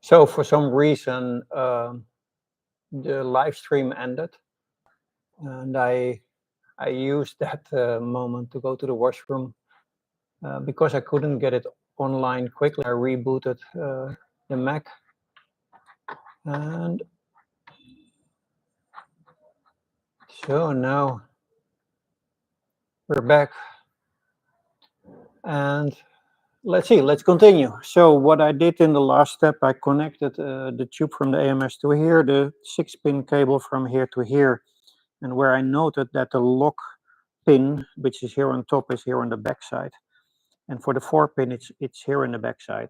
So for some reason, the live stream ended, and I used that moment to go to the washroom because I couldn't get it online quickly. I rebooted the Mac, and so now we're back, and let's see. Let's continue. So what I did in the last step, I connected the tube from the AMS to here, the 6-pin cable from here to here, and where I noted that the lock pin, which is here on top, is here on the back side, and for the 4-pin, it's here in the back side.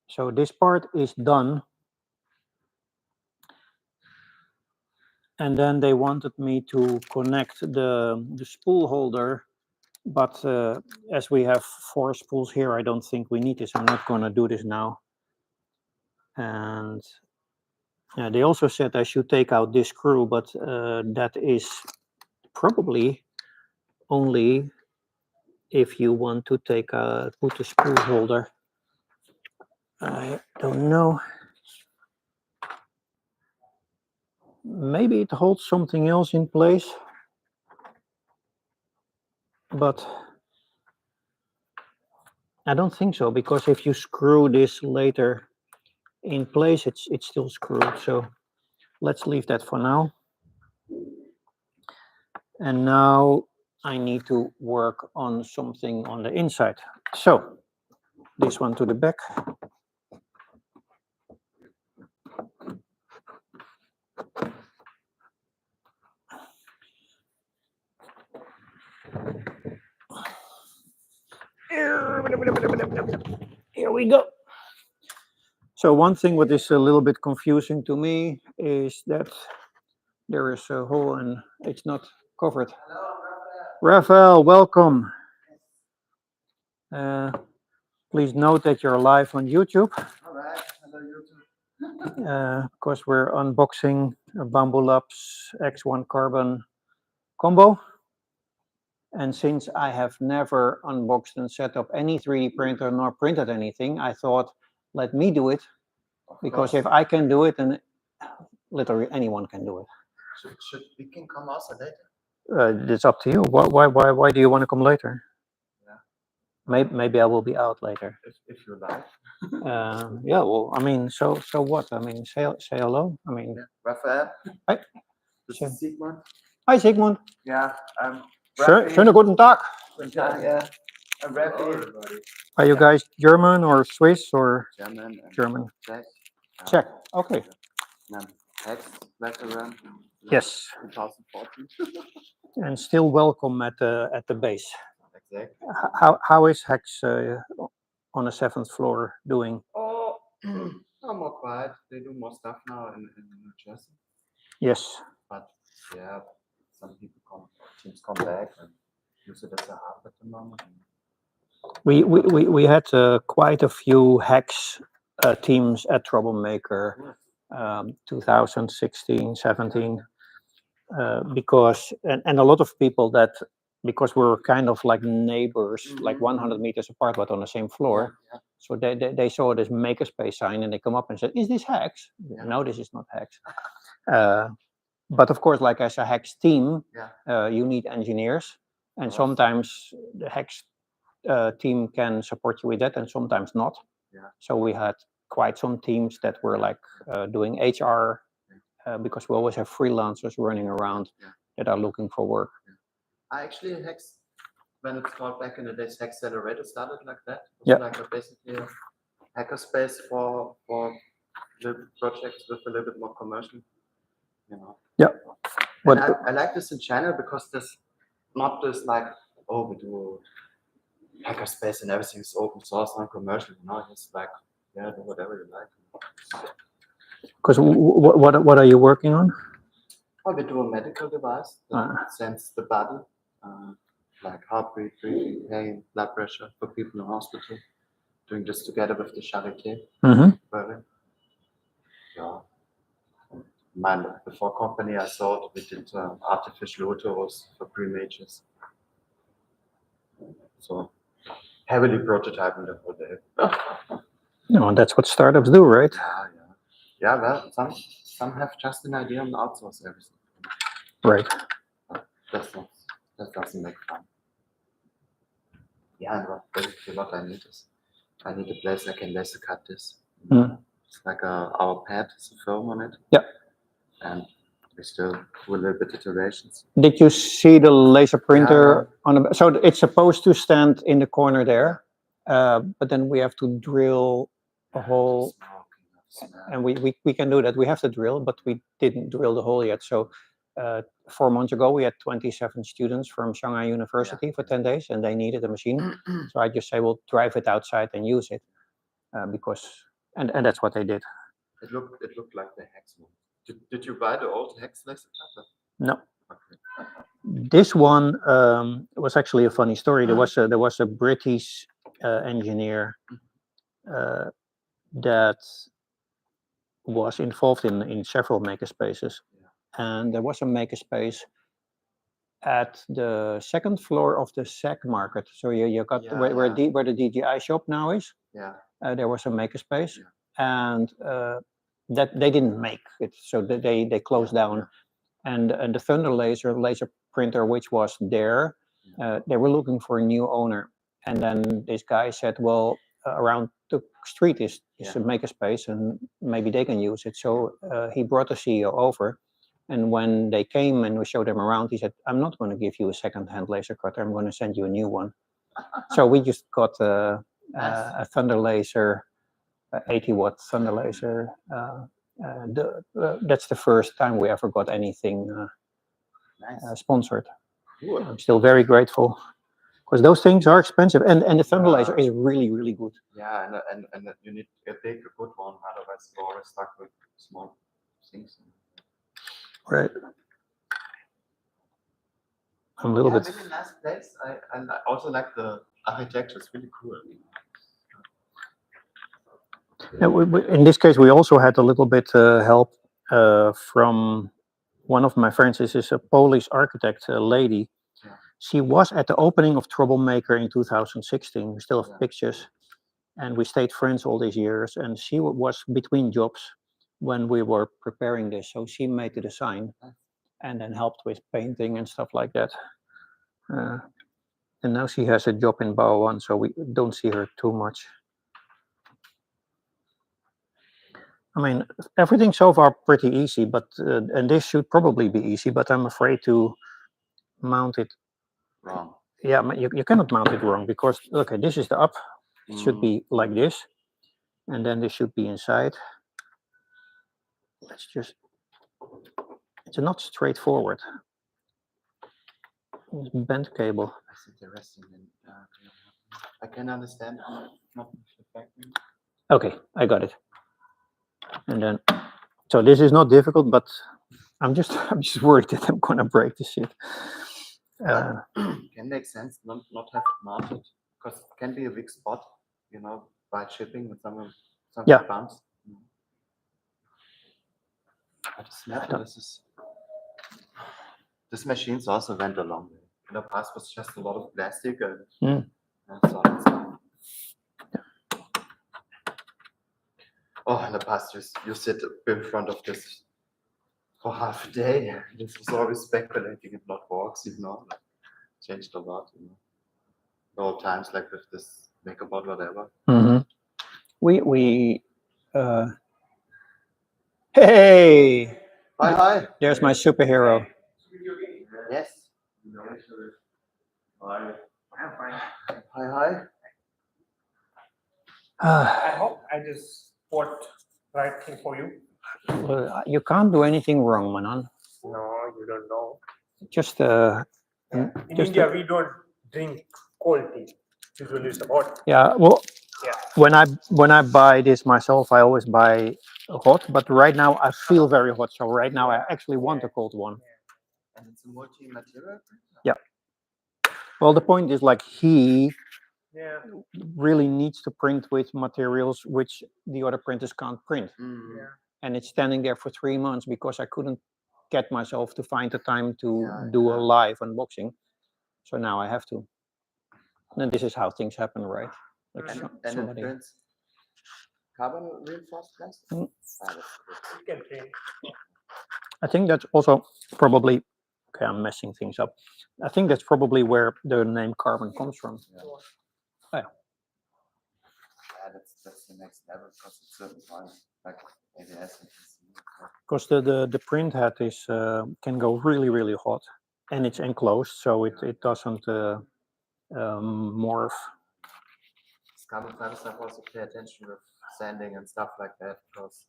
So this part is done, and then they wanted me to connect the spool holder, but as we have 4 spools here, I don't think we need this. I'm not going to do this now. And they also said I should take out this screw, but that is probably only if you want to put the spool holder. I don't know. Maybe it holds something else in place, but I don't think so, because if you screw this later in place, it's still screwed. So let's leave that for now. And now I need to work on something on the inside. So this one to the back. Here we go. So one thing what is a little bit confusing to me is that there is a hole and it's not covered. Hello, Raphael, welcome. Please note that you're live on YouTube. all right. Hello, YouTube. Because we're unboxing a Bambu Labs X1 Carbon combo. And since I have never unboxed and set up any 3D printer nor printed anything, I thought, let me do it. Because if I can do it, then literally anyone can do it. Should we can come also later? It's up to you. Why do you want to come later? Yeah. Maybe I will be out later. If you like. Yeah. Well, I mean, so what? I mean, say hello. I mean, Yeah. Raphael. Hi. This is Sigmund. Hi, Sigmund. Yeah. Schönen guten Tag. Guten Tag. Yeah. I'm Raphael. Are you guys German or Swiss or German. German? Czech. Czech. Okay. Veteran. Yes. 2014. And still welcome at the base. Exactly. How is Hex on the 7th floor doing? Oh, I'm more quiet. They do more stuff now in New Jersey. Yes. But yeah, some teams come back and use it as a hub at the moment. We had quite a few Hex teams at Troublemaker, 2016, 17, because and a lot of people that, because we were kind of like neighbors, like 100 meters apart, but on the same floor. Yeah. So they saw this makerspace sign and they come up and said, "Is this Hex?" Yeah. No, this is not Hex. But of course, like as a Hex team, you need engineers, and sometimes the Hex team can support you with that, and sometimes not. Yeah. So we had quite some teams that were like doing HR, because we always have freelancers running around that are looking for work. I actually Hex, when it's called back in the days, Hex Accelerator started like that. Yeah. Like basically a hackerspace for little projects with a little bit more commercial, you know. Yeah. And I like this in channel because there's not this like, oh, we do hackerspace and everything is open source and commercial. You know, it's like, yeah, do whatever you like. Because what are you working on? Oh, we do a medical device that sends the body, like heartbeat, breathing, pain, blood pressure for people in hospital. Doing this together with the Charité. Berlin. Yeah. Before company I thought we did artificial uterus for pre-majors. So heavily prototyping the whole day. No, that's what startups do, right? Yeah. Well, some have just an idea and outsource everything. Right. That doesn't make fun. Yeah, and basically what I need is I need a place I can laser cut this. It's like our pad, is a film on it. Yeah. And we still do a little bit iterations. Did you see the laser printer on the? So it's supposed to stand in the corner there, but then we have to drill a hole, and we can do that. We have to drill, but we didn't drill the hole yet. So 4 months ago, we had 27 students from Shanghai University for 10 days, and they needed a machine. So I just say, well, drive it outside and use it, because and that's what they did. It looked like the Hex one. Did you buy the old Hex laser cutter? No. Okay. This one was actually a funny story. There was a British engineer that was involved in several makerspaces, and there was a makerspace at the second floor of the SAC market. So you got where the DJI shop now is. Yeah. There was a makerspace, and that they didn't make it, so they closed down. And the Thunder laser printer, which was there, they were looking for a new owner. And then this guy said, well, around the street is a makerspace, and maybe they can use it. So he brought the CEO over. And when they came and we showed them around, he said, I'm not going to give you a second-hand laser cutter. I'm going to send you a new one. So we just got a Thunder laser, 80-watt Thunder laser. That's the first time we ever got anything sponsored. Cool. I'm still very grateful, because those things are expensive, and the Thunder laser is really, really good. Yeah, and you need a big, good one, otherwise you're always stuck with small things. Right. I'm a little bit. Really nice place. I also like the architecture. It's really cool. In this case, we also had a little bit help from one of my friends. This is a Polish architect, a lady. Yeah. She was at the opening of Troublemaker in 2016. We still have pictures, and we stayed friends all these years. And she was between jobs when we were preparing this, so she made the design and then helped with painting and stuff like that. And now she has a job in Bauwan, so we don't see her too much. I mean, everything so far pretty easy, but and this should probably be easy, but I'm afraid to mount it wrong. Yeah, you cannot mount it wrong, because okay, this is the up. It should be like this, and then this should be inside. It's not straightforward. It's bent cable. That's interesting. I can understand not affecting. Okay, I got it. And then, so this is not difficult, but I'm just worried that I'm gonna break the shit. Can make sense not have it mounted, because it can be a weak spot, by shipping with some bumps. But it's metal. This machine's also went a long way. In the past was just a lot of plastic and solid stuff. Oh, in the past you sit in front of this for half a day. This was always speculating if not works, changed a lot. All times like with this MakerBot, whatever. Hey! Hi. There's my superhero. Yes. Hi. Hi. I hope I just bought the right thing for you. Well, you can't do anything wrong, Manan. No, you don't know. Just in India, we don't drink cold tea. Usually it's hot. Yeah, well, when I buy this myself, I always buy hot. But right now I feel very hot, so right now I actually want a cold one. And it's a multi-material. Yeah. Well, the point is, like, he really needs to print with materials which the other printers can't print. And it's standing there for 3 months because I couldn't get myself to find the time to do a live unboxing. So now I have to. And this is how things happen, right? Like and it prints carbon reinforced plastic. Mm. Ah, that's good. You can train. I think that's also probably, okay, I'm messing things up. I think that's probably where the name carbon comes from. Yeah. Oh, yeah. Yeah, that's the next level because it's certain point like ABS and PC. Because the print head is can go really, really hot, and it's enclosed, so it doesn't morph. This carbon fiber stuff also pay attention with sanding and stuff like that because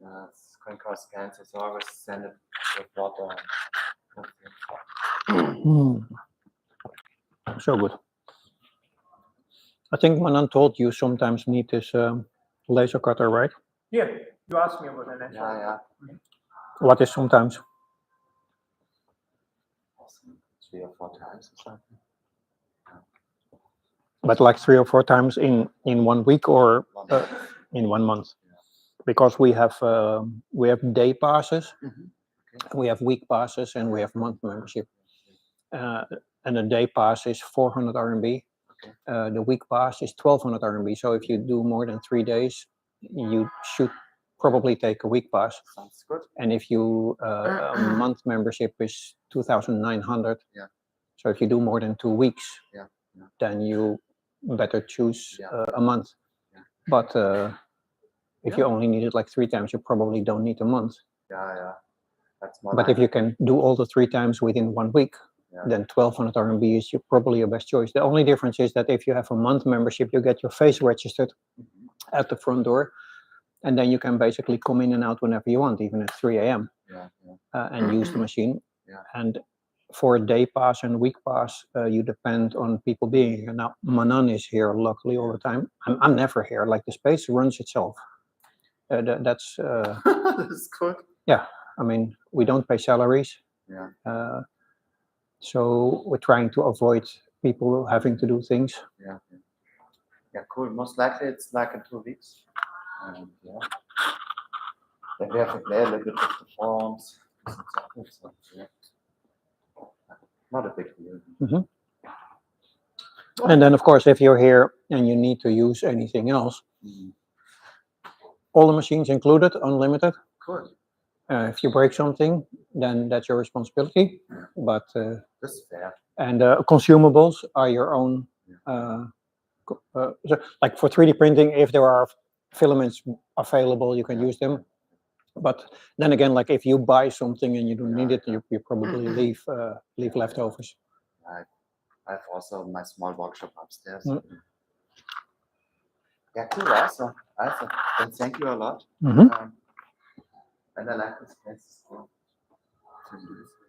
it's can cause cancer. So always sand it with water. So good. I think Manan told you sometimes need this laser cutter, right? Yeah, you asked me about an actual. Yeah. What is sometimes? 3 or 4 times or something. But like 3 or 4 times in 1 week or in 1 month, because we have day passes, we have week passes, and we have month membership. And the day pass is 400 RMB. The week pass is 1200 RMB. So if you do more than 3 days, you should probably take a week pass. Sounds good. And if you a month membership is 2,900. Yeah. So if you do more than 2 weeks, Yeah. then you better choose a month. Yeah. But if you only need it like 3 times, you probably don't need a month. Yeah. That's more. But if you can do all the 3 times within 1 week, then 1200 RMB is probably your best choice. The only difference is that if you have a month membership, you get your face registered at the front door, and then you can basically come in and out whenever you want, even at 3 a.m. And use the machine. Yeah. And for a day pass and week pass, you depend on people being here. Now, Manan is here luckily all the time. I'm never here. Like the space runs itself. That's That's good. Yeah. I mean, we don't pay salaries. Yeah. So we're trying to avoid people having to do things. Yeah, cool. Most likely it's like in 2 weeks. And then we have to play a little bit with the forms. So, not a big deal. And then, of course, if you're here and you need to use anything else, all the machines included, unlimited. Cool. If you break something, then that's your responsibility. But that's fair. And consumables are your own. So like for 3D printing, if there are filaments available, you can use them. But then again, like if you buy something and you don't need it, you probably leave leftovers. I have also my small workshop upstairs. Yeah, cool. Awesome. Then thank you a lot. And I like this place.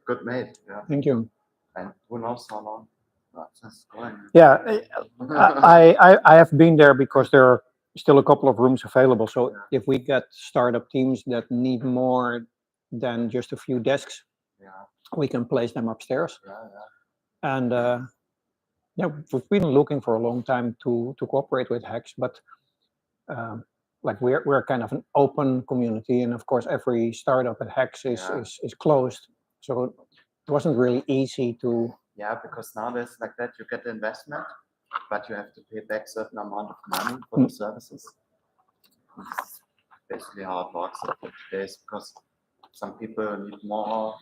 Good made. Yeah. Thank you. And who knows how long? Just going. Yeah, I have been there because there are still a couple of rooms available. So if we get startup teams that need more than just a few desks, we can place them upstairs. And we've been looking for a long time to cooperate with Hex, but like we're kind of an open community, and of course every startup at Hex is closed, so it wasn't really easy to. Yeah, because nowadays like that you get the investment, but you have to pay back certain amount of money for the services. This is basically how it works nowadays, because some people need more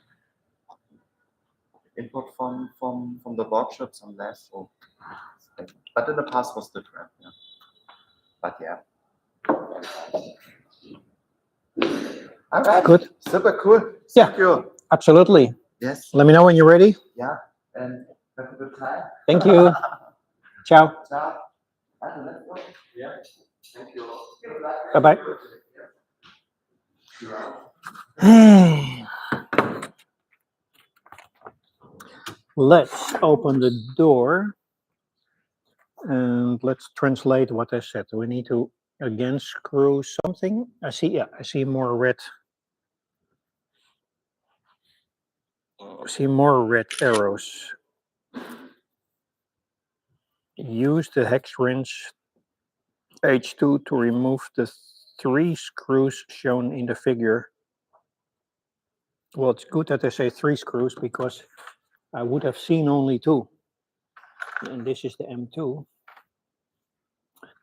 input from the workshops and less. So, but in the past was different. Yeah. But yeah. All right. Good. Super cool. Thank you. Absolutely. Yes. Let me know when you're ready. Yeah. And have a good time. Thank you. Ciao. Ciao. Yeah. Thank you. Bye bye. Let's open the door and let's translate what I said. We need to again screw something. I see more red. I see more red arrows. Use the hex wrench H2 to remove the 3 screws shown in the figure. Well, it's good that they say 3 screws because I would have seen only 2. And this is the M2.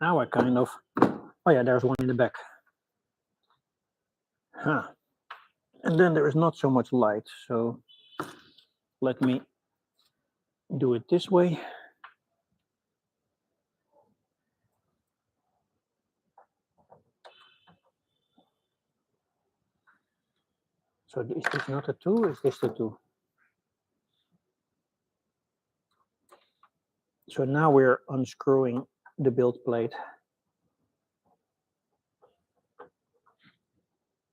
Now I kind of Oh yeah, there's one in the back. Huh. And then there is not so much light, so let me do it this way. So is this not a 2? Is this the 2? So now we're unscrewing the build plate.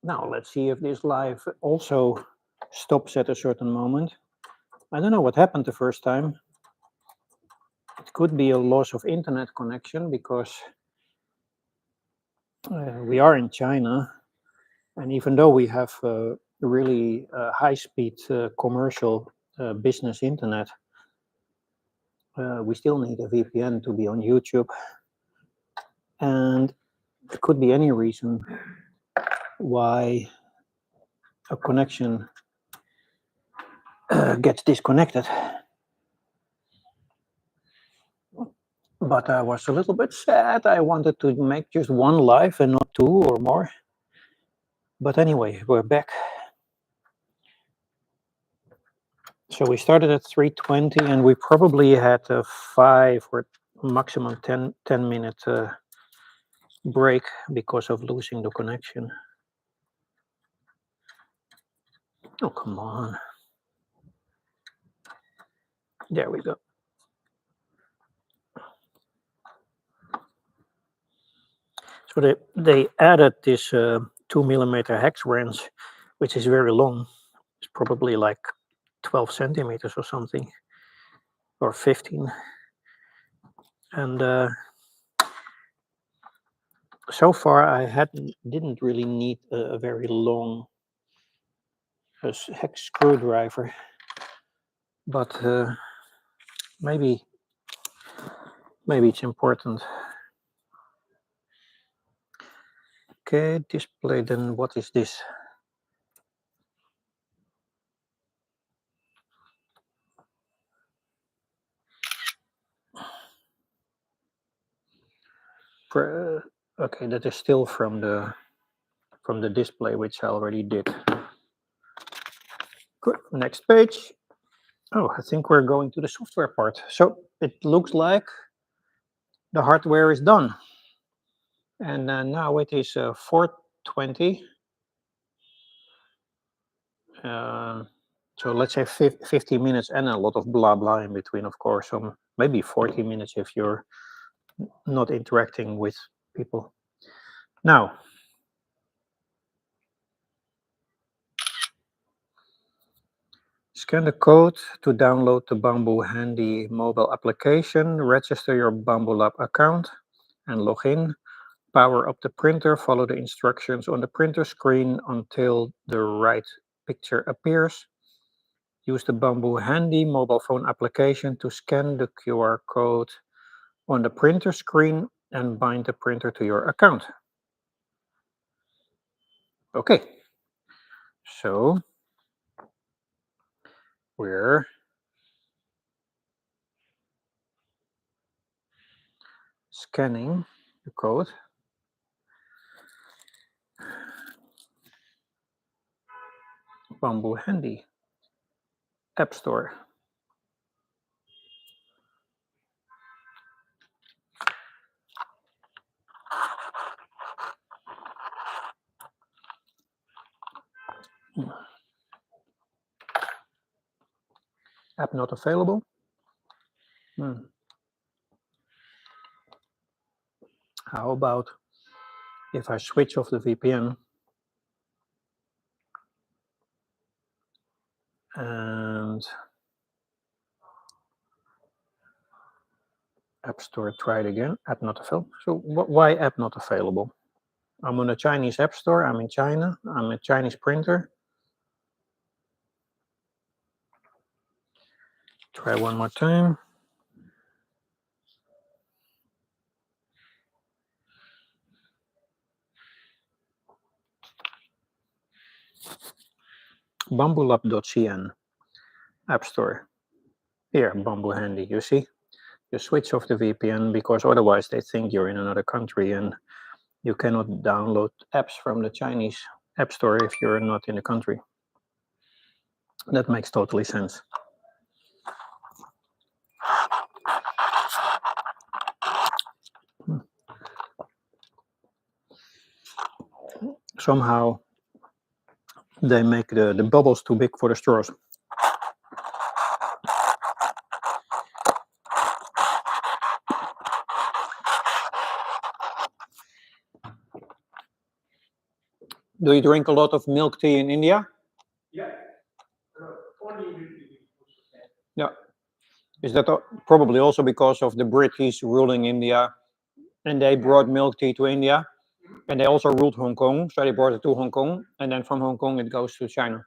Now let's see if this live also stops at a certain moment. I don't know what happened the first time. It could be a loss of internet connection because we are in China, and even though we have really high-speed commercial business internet, we still need a VPN to be on YouTube, and it could be any reason why a connection gets disconnected. But I was a little bit sad. I wanted to make just one live and not 2 or more. But anyway, we're back. So we started at 3:20, and we probably had a 5 or maximum 10 minute break because of losing the connection. Oh, come on. There we go. So they added this 2mm hex wrench, which is very long. It's probably like 12 centimeters or something, or 15. And so far I didn't really need a very long hex screwdriver, but maybe it's important. Okay, display. Then what is this? Okay, that is still from the display, which I already did. Good. Next page. Oh, I think we're going to the software part. So it looks like the hardware is done, and now it is 4:20. So let's say 50 minutes and a lot of blah blah in between, of course. So maybe 40 minutes if you're not interacting with people. Now, scan the code to download the Bambu Handy mobile application, register your Bambu Lab account, and log in. Power up the printer, follow the instructions on the printer screen until the right picture appears. Use the Bambu Handy mobile phone application to scan the QR code on the printer screen and bind the printer to your account. Okay, so we're scanning the code. Bambu Handy App Store. App not available. How about if I switch off the VPN and App Store, try it again. App not available. So why app not available? I'm on a Chinese App Store. I'm in China. I'm a Chinese printer. Try one more time. bambulab.cn App Store. Here, Bambu Handy. You see? You switch off the VPN because otherwise they think you're in another country and you cannot download apps from the Chinese app store if you're not in the country. That makes totally sense. Somehow they make the bubbles too big for the straws. Do you drink a lot of milk tea in India? Yeah. Only Yeah. Is that probably also because of the British ruling India, and they brought milk tea to India, and they also ruled Hong Kong, so they brought it to Hong Kong, and then from Hong Kong it goes to China.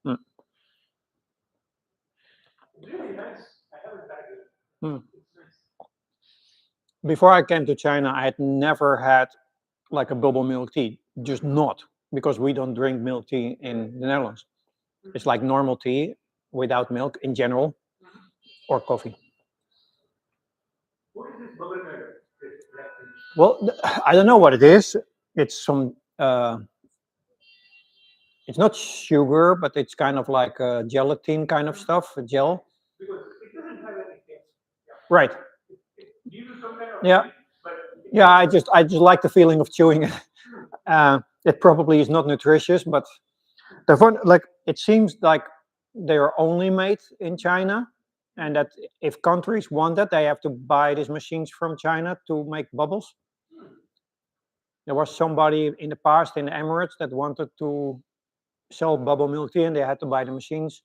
Mm. Really nice. I haven't tried it. Mm. It's nice. Before I came to China, I had never had like a bubble milk tea, just not, because we don't drink milk tea in the Netherlands. It's like normal tea without milk in general, or coffee. What is this bubble matter? Well, I don't know what it is. It's some, it's not sugar, but it's kind of like a gelatin kind of stuff, a gel. Because it doesn't have any taste. Yeah. Right. It gives you some kind of Yeah. taste, but Yeah, I just like the feeling of chewing it. It probably is not nutritious, but the fun, like, it seems like they are only made in China, and that if countries want that, they have to buy these machines from China to make bubbles. There was somebody in the past in the Emirates that wanted to sell bubble milk tea, and they had to buy the machines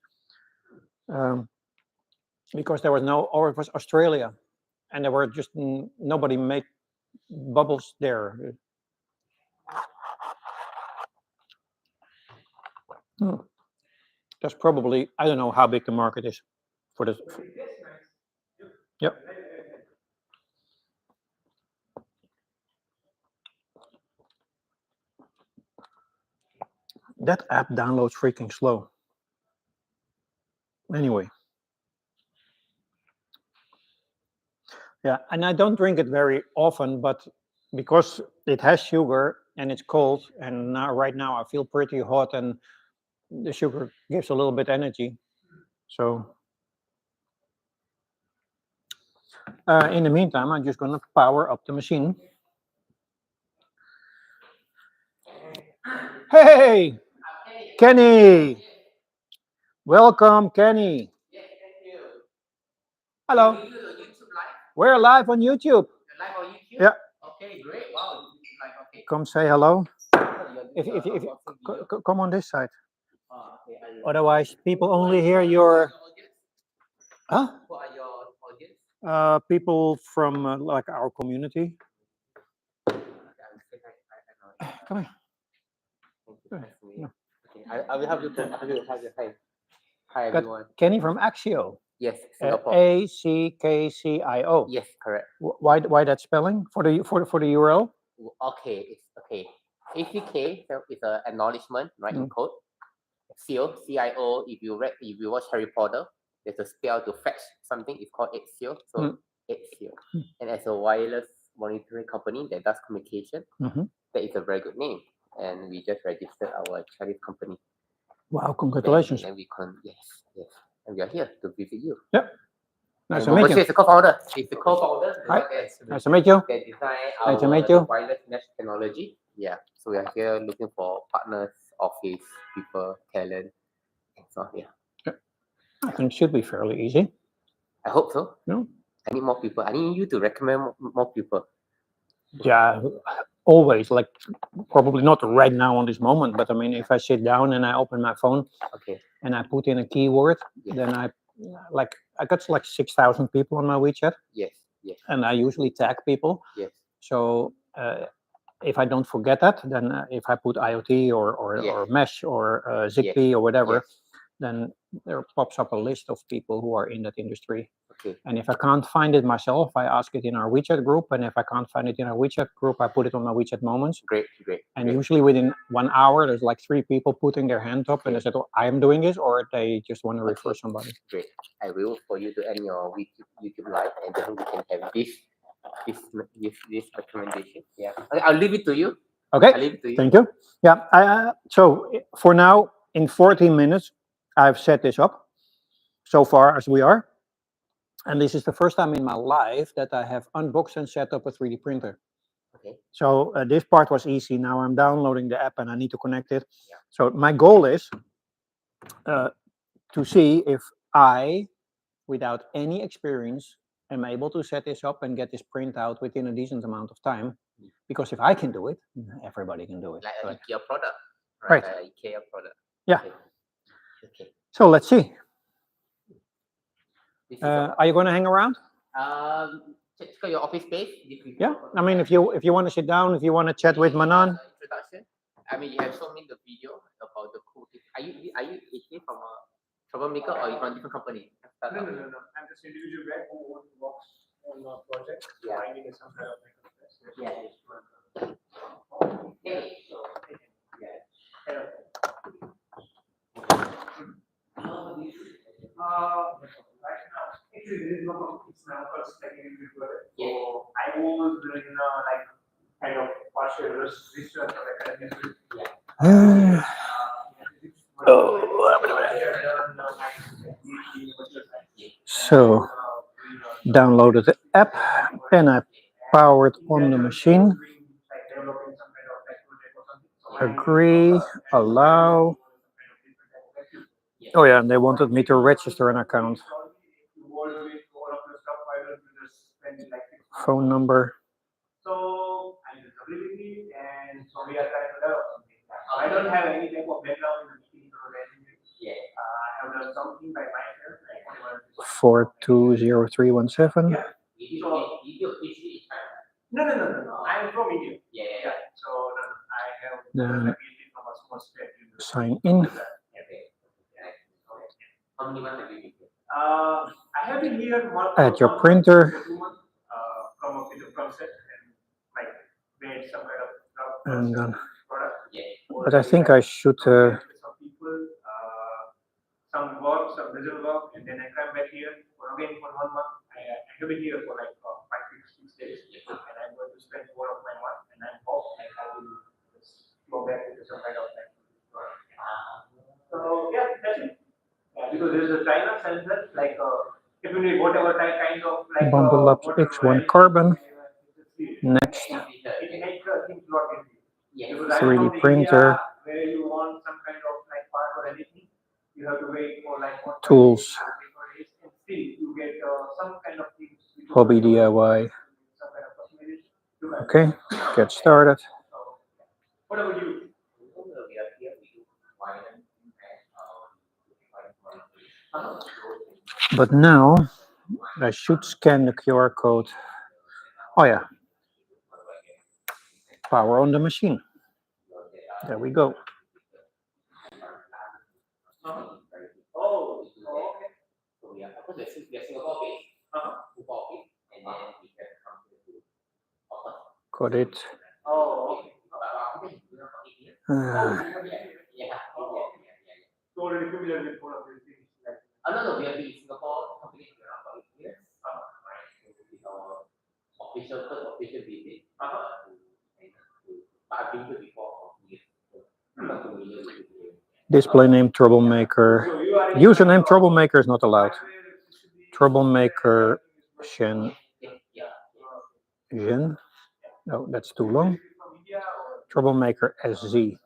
because there was no, or it was Australia, and there were just nobody made bubbles there. That's probably, I don't know how big the market is for this. Yep. That app downloads freaking slow. Anyway. Yeah, and I don't drink it very often, but because it has sugar and it's cold, and now right now I feel pretty hot, and the sugar gives a little bit energy. So in the meantime, I'm just gonna power up the machine. Hey, Kenny! Welcome, Kenny. Yes, thank you. Hello. Are you YouTube live? We're live on YouTube. You're live on YouTube? Yeah. Okay, great. Wow, YouTube live. Okay. Come say hello. If Come on this side. okay. Otherwise, people only hear your. Huh? Who are your audience? People from like our community. Come here. Okay, I will have you. Hi everyone. Kenny from Axio. Yes, Singapore. ACKCIO. Yes, correct. Why that spelling for the URL? Okay, it's okay. ACK is an acknowledgement, right? In code. CIO, CIO. If you watch Harry Potter, there's a spell to fetch something. It's called AXIO. So AXIO. And as a wireless monitoring company that does communication, that is a very good name. And we just registered our Chinese company. Wow! Congratulations. And we yes. And we are here to visit you. Yep. Nice to meet meet you. Is the co-founder. He's the co-founder. Hi. Nice to meet you. They design Nice to meet you. wireless mesh technology. Yeah. So we are here looking for partners, office people, talent, and so on. Yeah. I think it should be fairly easy. I hope so. No. I need more people. I need you to recommend more people. Yeah, always. Like, probably not right now on this moment, but I mean, if I sit down and I open my phone, okay, and I put in a keyword, then I got like 6,000 people on my WeChat. Yes. And I usually tag people. Yes. So if I don't forget that, then if I put IoT or mesh or Zigbee or whatever, then there pops up a list of people who are in that industry. Okay. And if I can't find it myself, I ask it in our WeChat group. And if I can't find it in our WeChat group, I put it on my WeChat Moments. Great. And usually within 1 hour, there's like 3 people putting their hand up and they said, oh, I am doing this, or they just want to refer somebody. Great. I will for you to end your YouTube live, and then we can have this this recommendation. Yeah, I'll leave it to you. Okay, I'll leave it to you. thank you. Yeah, so for now, in 14 minutes, I've set this up so far as we are. And this is the first time in my life that I have unboxed and set up a 3D printer. Okay. So this part was easy. Now I'm downloading the app and I need to connect it. Yeah. So my goal is to see if I, without any experience, am able to set this up and get this print out within a decent amount of time. Because if I can do it, everybody can do it. Like an IKEA product. Right. IKEA product. Yeah. Okay. So let's see. This is Are you going to hang around? check your office space. Yeah. I mean, if you want to sit down, if you want to chat with Manan. Introduction. I mean, you have shown me the video about the cool thing. Are you actually from a troublemaker or you from a different company? No. I'm just an individual guy who works on a project. So I need some kind of right now, actually, there is no it's now first like individual. So I was doing like kind of partial research or like So downloaded the app and I powered on the machine. Agree, allow. Oh yeah, and they wanted me to register an account. Phone number. So I just agree and so we are trying to develop something. I don't have any type of background in the machine or anything. I have done something by myself. 420317. Yeah. No. I'm from India. Yeah. So I have done a PhD from a small state. Sign in. How many months have you been here? I have been here Add your printer. From a bit of concept and like made some kind of And then, product. but I think I should. Some people, some work, some visual work, and then I come back here for 1 month. I have been here for like 5-6 days, and I'm going to spend more of my month, and I hope like I will just go back into some kind of like. So yeah, that's it. Because there's a China sensor like if you need whatever kind of like Bambu Lab X1 Carbon. Next. It makes things a lot easier. 3D printer. Where you want some kind of like part or anything, you have to wait for like Tools. and still you get some kind of things. Hobby DIY. Okay, get started. What about you? But now I should scan the QR code. Oh yeah. Power on the machine. There we go. Oh, okay. So we are Singapore based. And then we can come to offer. Got it. Oh, okay. So already familiar with one of these things. No, we have been in Singapore company around for 8 years. With our first official visit. But I've been here before for 2 years. Not familiar with it. Display name troublemaker. Username troublemaker is not allowed. Troublemaker Shen. Jen. No, that's too long. Troublemaker SZ.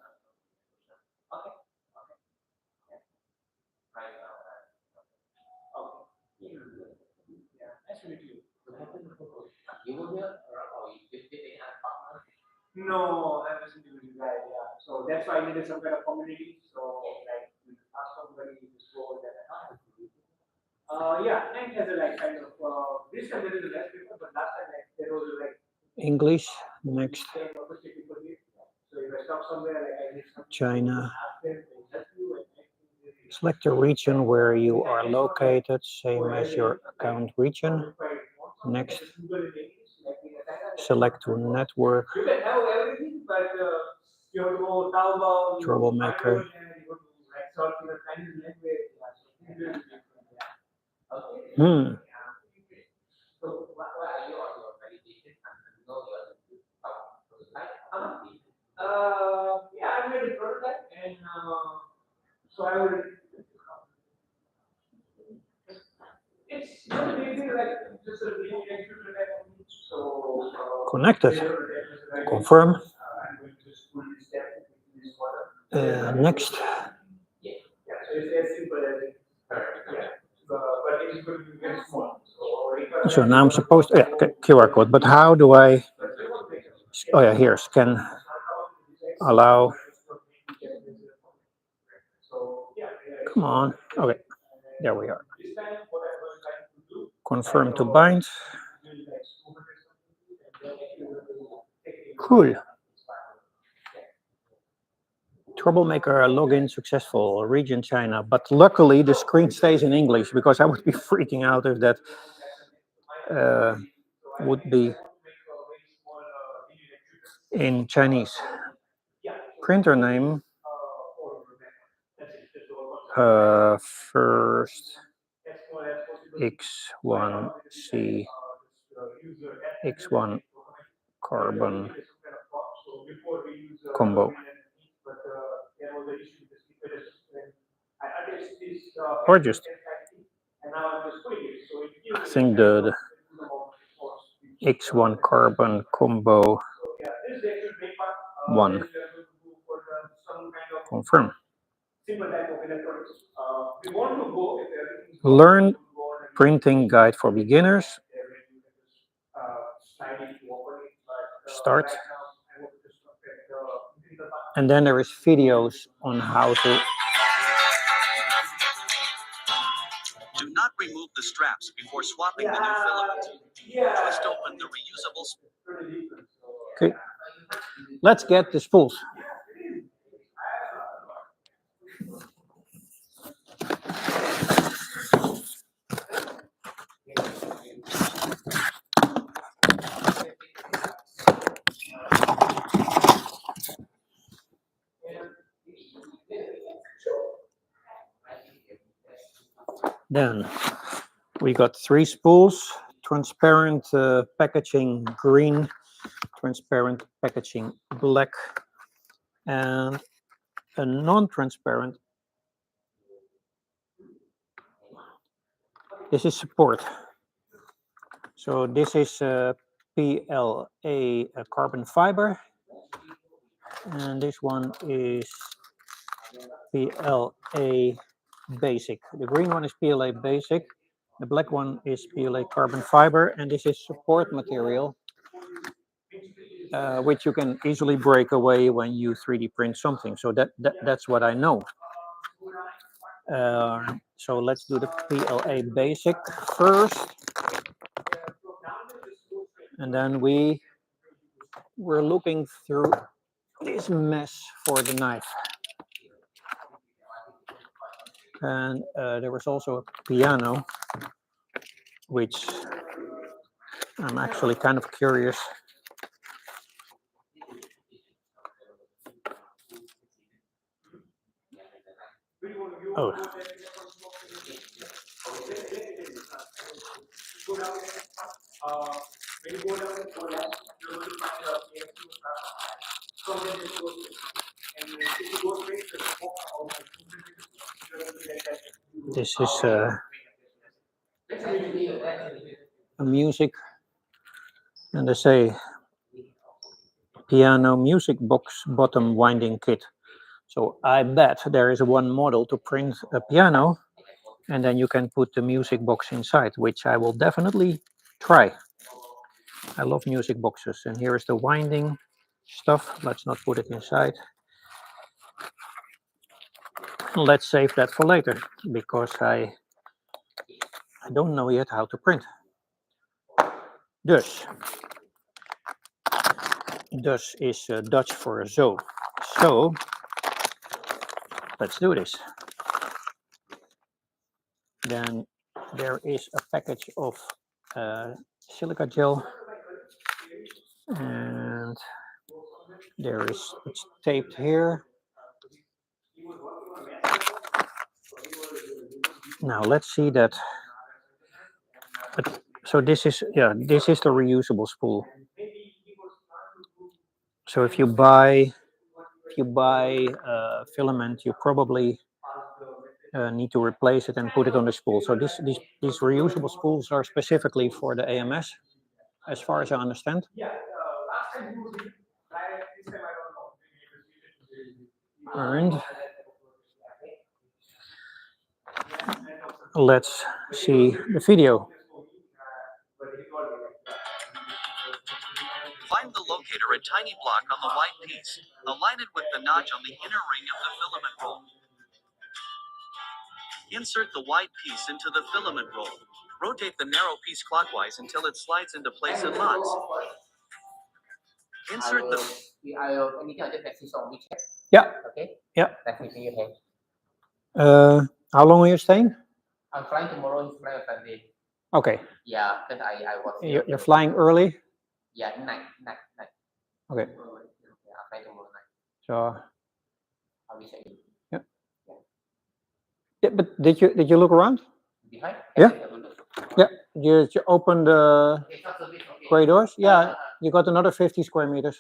No, I'm a individual guy, yeah. So that's why I needed some kind of community. So like we ask somebody to go that. Yeah, and has a like kind of this time there is a less people, but last time like there was like English. Next. So if I stop somewhere like I need some China. Select a region where you are located, same as your account region. Next. Select to network. You can have everything, but you have to go Taobao, Troublemaker. Connected. Confirm. Next. So now I'm supposed to, yeah, okay, QR code, but how do I, oh yeah, here, scan, allow, come on, okay, there we are. Confirm to bind. Cool. Troublemaker login successful, region China, but luckily the screen stays in English because I would be freaking out if that would be in Chinese. Printer name, first X1C, X1 Carbon combo. Or just, I think the X1 Carbon combo 1. Confirm. Learn printing guide for beginners. Start. And then there is videos on how to. Do not remove the straps before swapping the new filament. Twist open the reusable. Okay, let's get the spools. Then we got 3 spools, transparent packaging green, transparent packaging black, and a non-transparent. This is support. So this is PLA carbon fiber, and this one is PLA basic. The green one is PLA basic, the black one is PLA carbon fiber, and this is support material, which you can easily break away when you 3D print something. So that's what I know. So let's do the PLA basic first, and then we're looking through this mess for the knife. And there was also a piano, which I'm actually kind of curious. Oh. This is a music, and they say piano music box bottom winding kit. So I bet there is one model to print a piano, and then you can put the music box inside, which I will definitely try. I love music boxes. And here is the winding stuff. Let's not put it inside. Let's save that for later, because I don't know yet how to print. Dus is Dutch for zo. So let's do this. Then there is a package of silica gel, and it's taped here. Now let's see that. So this is the reusable spool. So if you buy filament, you probably need to replace it and put it on the spool. So these reusable spools are specifically for the AMS, as far as I understand. Yeah, last time you did, this time I don't know. And let's see the video. Find the locator, a tiny block on the white piece. Align it with the notch on the inner ring of the filament roll. Insert the white piece into the filament roll. Rotate the narrow piece clockwise until it slides into place and locks. Insert the... Anything I'll just message on WeChat. Yeah. Okay? Yeah. That's it in your hand. How long are you staying? I'm flying tomorrow, he's flying on Sunday. Okay. Yeah, because I was... You're flying early? Yeah, night. Okay. Yeah, I'm flying tomorrow night. So... I'll be checking. Yeah. Yeah, but did you look around? Behind? Yeah. Yeah. You opened the gray doors? Yeah. You got another 50 square meters.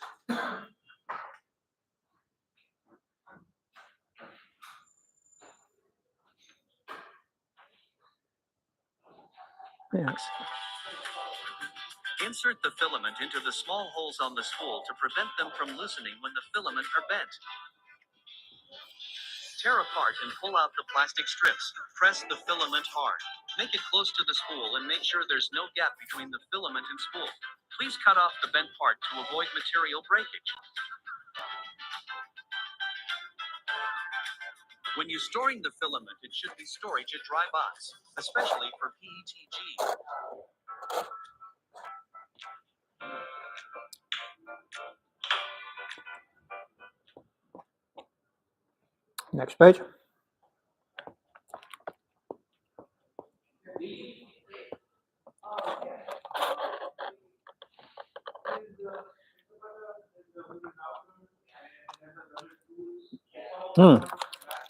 Yeah. Insert the filament into the small holes on the spool to prevent them from loosening when the filament are bent. Tear apart and pull out the plastic strips. Press the filament hard. Make it close to the spool and make sure there's no gap between the filament and spool. Please cut off the bent part to avoid material breakage. When you're storing the filament, it should be storage at dry box, especially for PETG. Next page.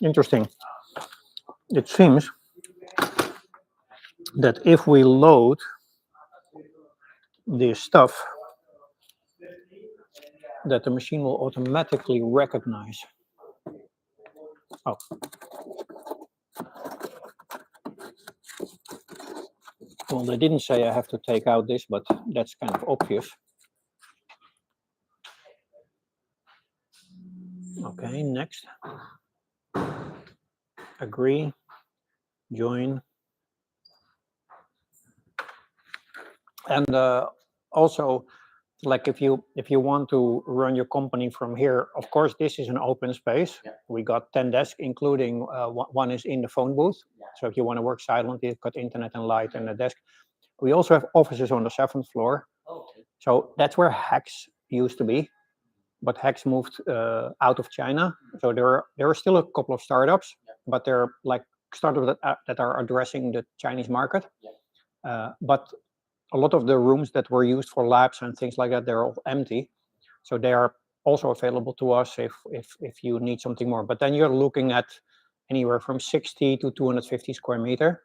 Interesting. It seems that if we load this stuff, that the machine will automatically recognize. Oh. Well, they didn't say I have to take out this, but that's kind of obvious. Okay, next. Agree, join. And also, like if you want to run your company from here, of course, this is an open space. Yeah. We got 10 desks, including one is in the phone booth. Yeah. So if you want to work silently, you've got internet and light and a desk. We also have offices on the 7th floor. Oh, okay. So that's where Hex used to be, but Hex moved out of China. So there are still a couple of startups, Yeah. but they're like startups that are addressing the Chinese market. Yeah. But a lot of the rooms that were used for labs and things like that, they're all empty. So they are also available to us if you need something more. But then you're looking at anywhere from 60 to 250 square meter.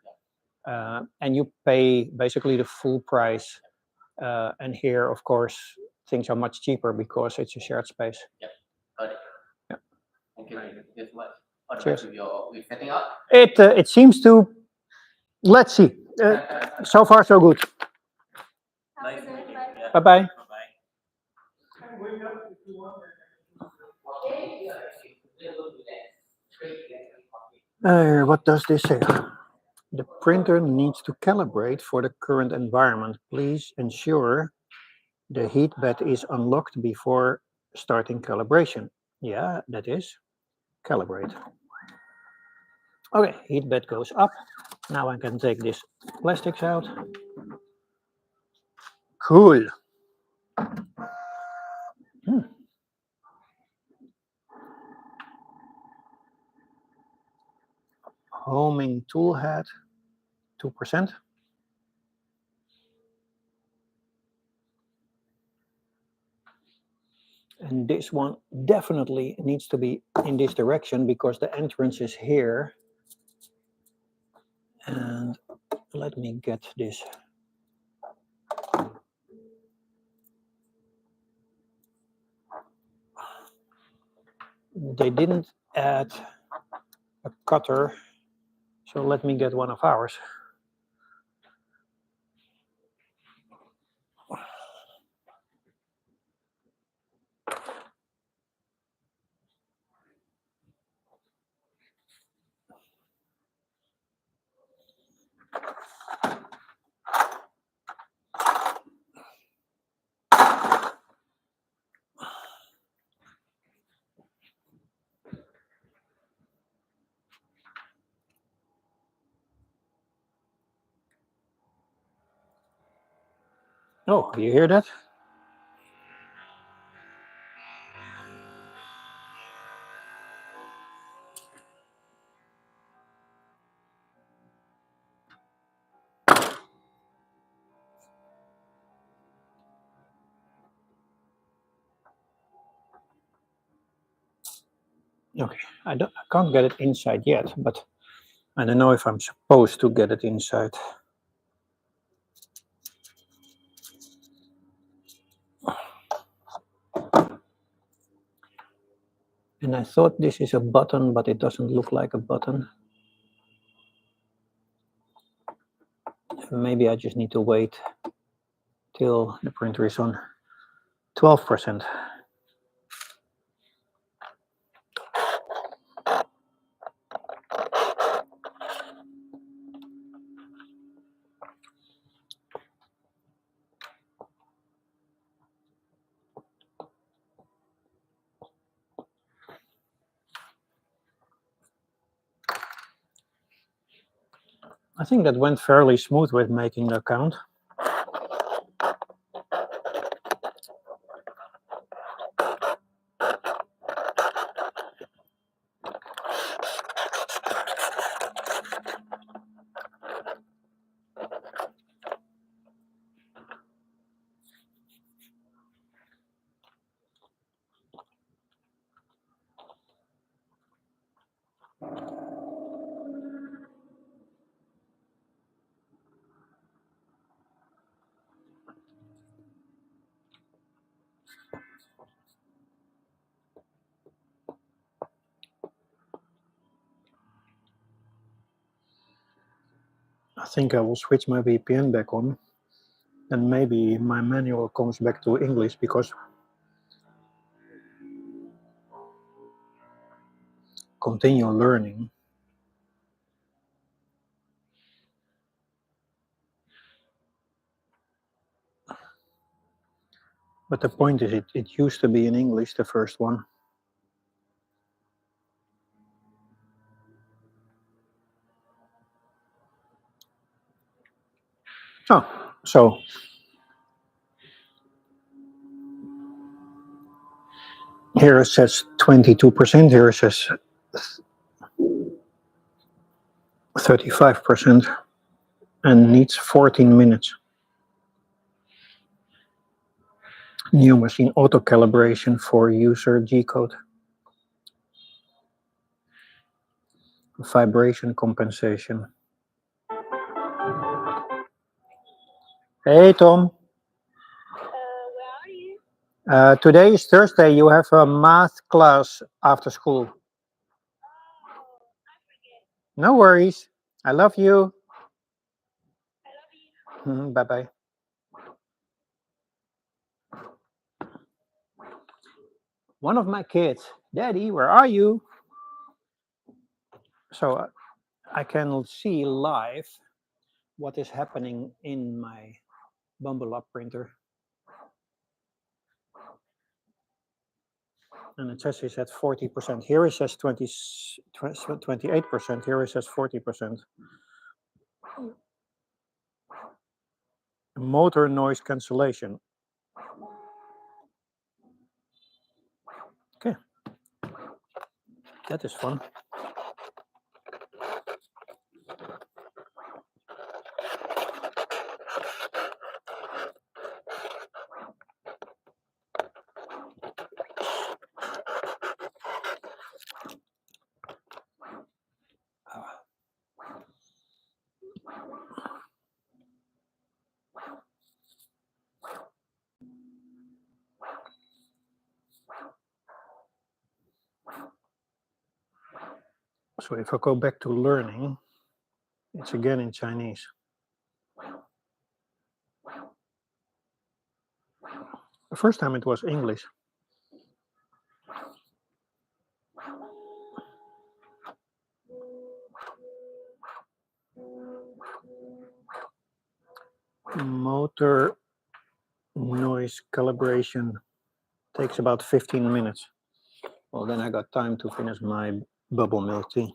And you pay basically the full price. And here, of course, things are much cheaper because it's a shared space. Yep, got it. Yeah. Thank you very much. What Cheers. about with setting up? It seems to. Let's see. So far, so good. Nice. Bye bye. What does this say? The printer needs to calibrate for the current environment. Please ensure the heat bed is unlocked before starting calibration. Yeah, that is. Calibrate. Okay, heat bed goes up. Now I can take this plastics out. Cool. Homing tool head, 2%. And this one definitely needs to be in this direction because the entrance is here. And let me get this. They didn't add a cutter So let me get one of ours. Oh, you hear that? Okay, I can't get it inside yet, but I don't know if I'm supposed to get it inside. And I thought this is a button, but it doesn't look like a button. Maybe I just need to wait till the printer is on 12%. I think that went fairly smooth with making the account. I think I will switch my VPN back on, and maybe my manual comes back to English, because continue learning. But the point is, it used to be in English, the first one. Oh, so here it says 22%, here it says 35%, and needs 14 minutes. New machine auto calibration for user G code. Vibration compensation. Hey Tom. Where are you? Today is Thursday. You have a math class after school. Oh, I forget. No worries. I love you. I love you. Bye bye. One of my kids, Daddy, where are you? So I can see live what is happening in my Bambu Lab printer. And it says it's at 40%. Here it says 28%. Here it says 40%. Motor noise cancellation. Okay. That is fun. So if I go back to learning, It's again in Chinese. The first time it was English. Motor noise calibration takes about 15 minutes. Well, then I got time to finish my bubble milk tea.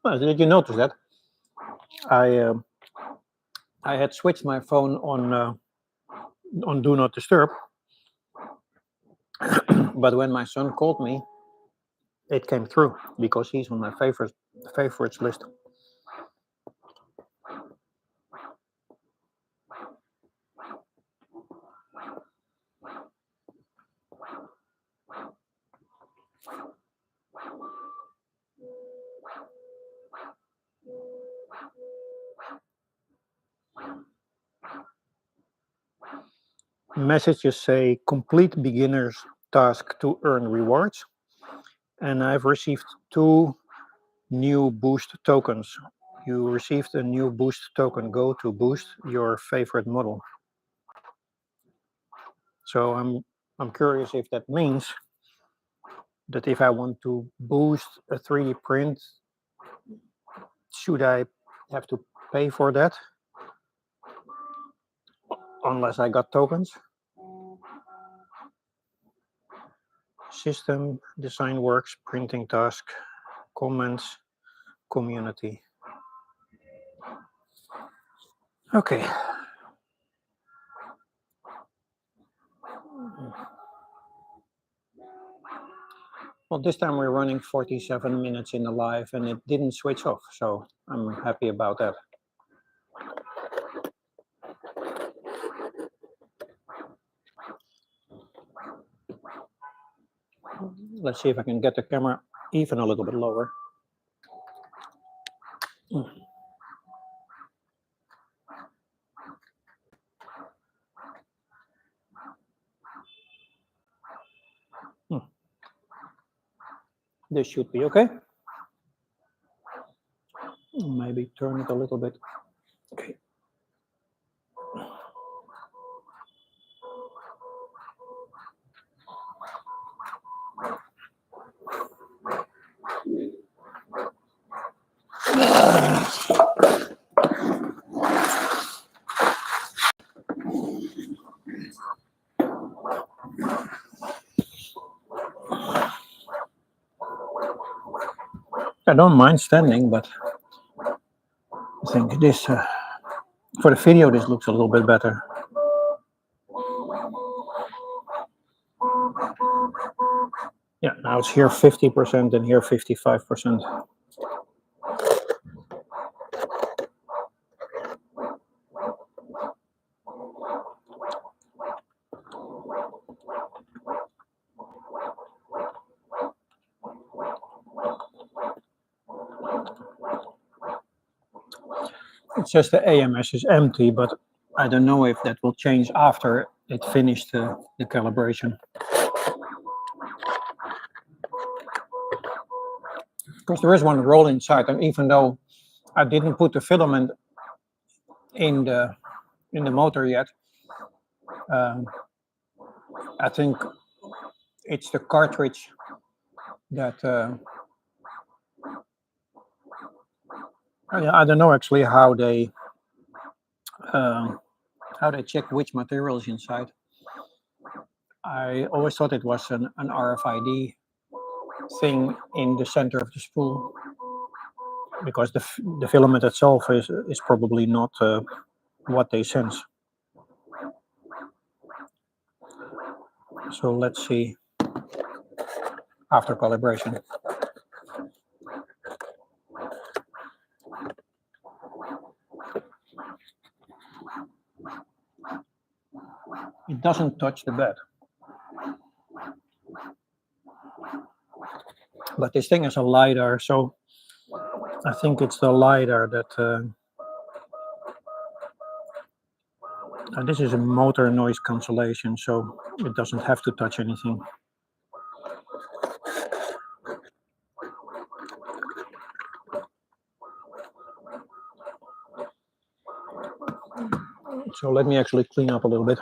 Well, did you notice that? I had switched my phone on Do Not Disturb, but when my son called me, it came through because he's on my favorites list. Messages say complete beginner's task to earn rewards, and I've received 2 new boost tokens. You received a new boost token. Go to boost your favorite model. So I'm curious if that means that if I want to boost a 3D print, should I have to pay for that? Unless I got tokens. System, design works, printing task, comments, community. Okay. Well, this time we're running 47 minutes in the live and it didn't switch off, so I'm happy about that. Let's see if I can get the camera even a little bit lower. This should be okay. Maybe turn it a little bit. Okay. I don't mind standing, but I think this, for the video, this looks a little bit better. Yeah, now it's here 50% and here 55%. It's just the AMS is empty, but I don't know if that will change after it finished the calibration. Because there is one roll inside, and even though I didn't put the filament in the motor yet, I think it's the cartridge that I don't know actually how they check which material is inside. I always thought it was an RFID thing in the center of the spool, because the filament itself is probably not what they sense. So let's see after calibration. It doesn't touch the bed. But this thing is a LiDAR, so I think it's the LiDAR that... this is a motor noise cancellation, so it doesn't have to touch anything. So let me actually clean up a little bit.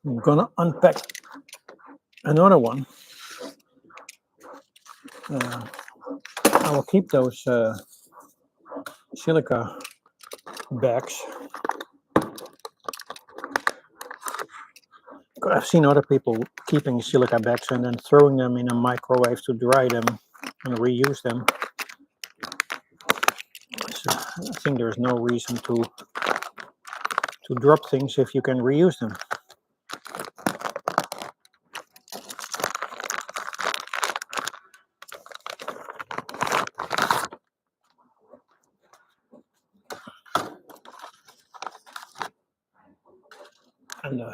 I'm gonna unpack another one. I will keep those silica bags. I've seen other people keeping silica bags and then throwing them in a microwave to dry them and reuse them. So I think there's no reason to drop things if you can reuse them. And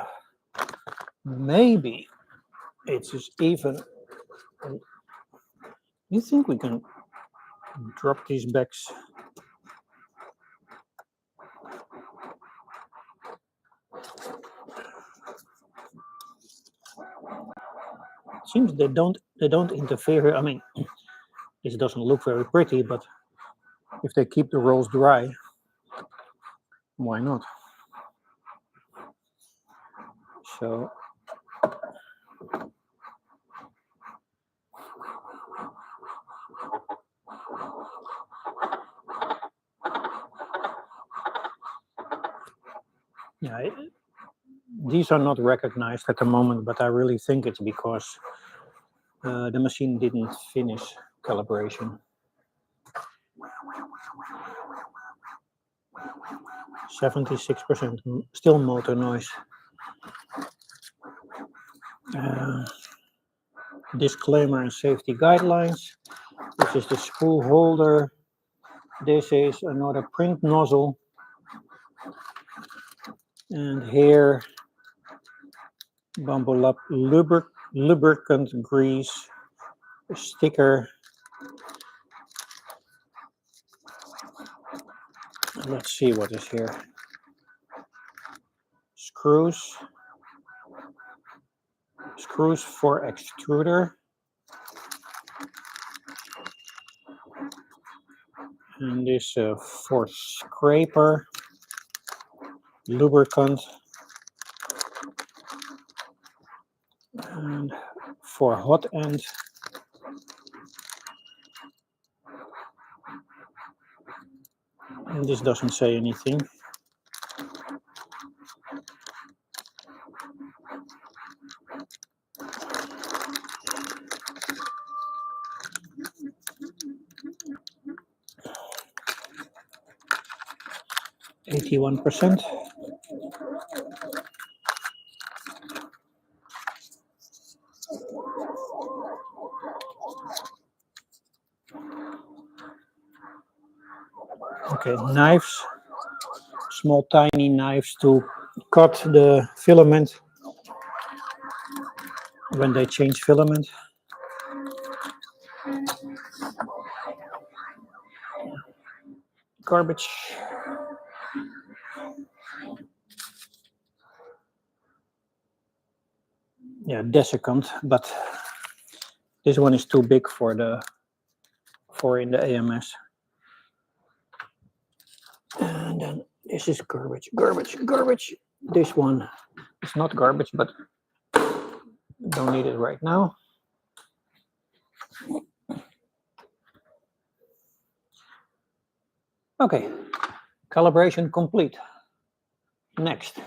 maybe it's just even. You think we can drop these bags? Seems they don't interfere. I mean, this doesn't look very pretty, but if they keep the rolls dry, why not? So yeah, these are not recognized at the moment, but I really think it's because the machine didn't finish calibration. 76% still motor noise. Disclaimer and safety guidelines. This is the spool holder. This is another print nozzle. And here, Bambu Lab lubricant grease, a sticker. Let's see what is here. Screws for extruder. And this for scraper, lubricant, and for hot end. And this doesn't say anything. %. Okay, knives, small tiny knives to cut the filament when they change filament. Garbage. Yeah, desiccant, but this one is too big for in the AMS. And then this is garbage, garbage, garbage. This one is not garbage, but don't need it right now. Okay, calibration complete. Next,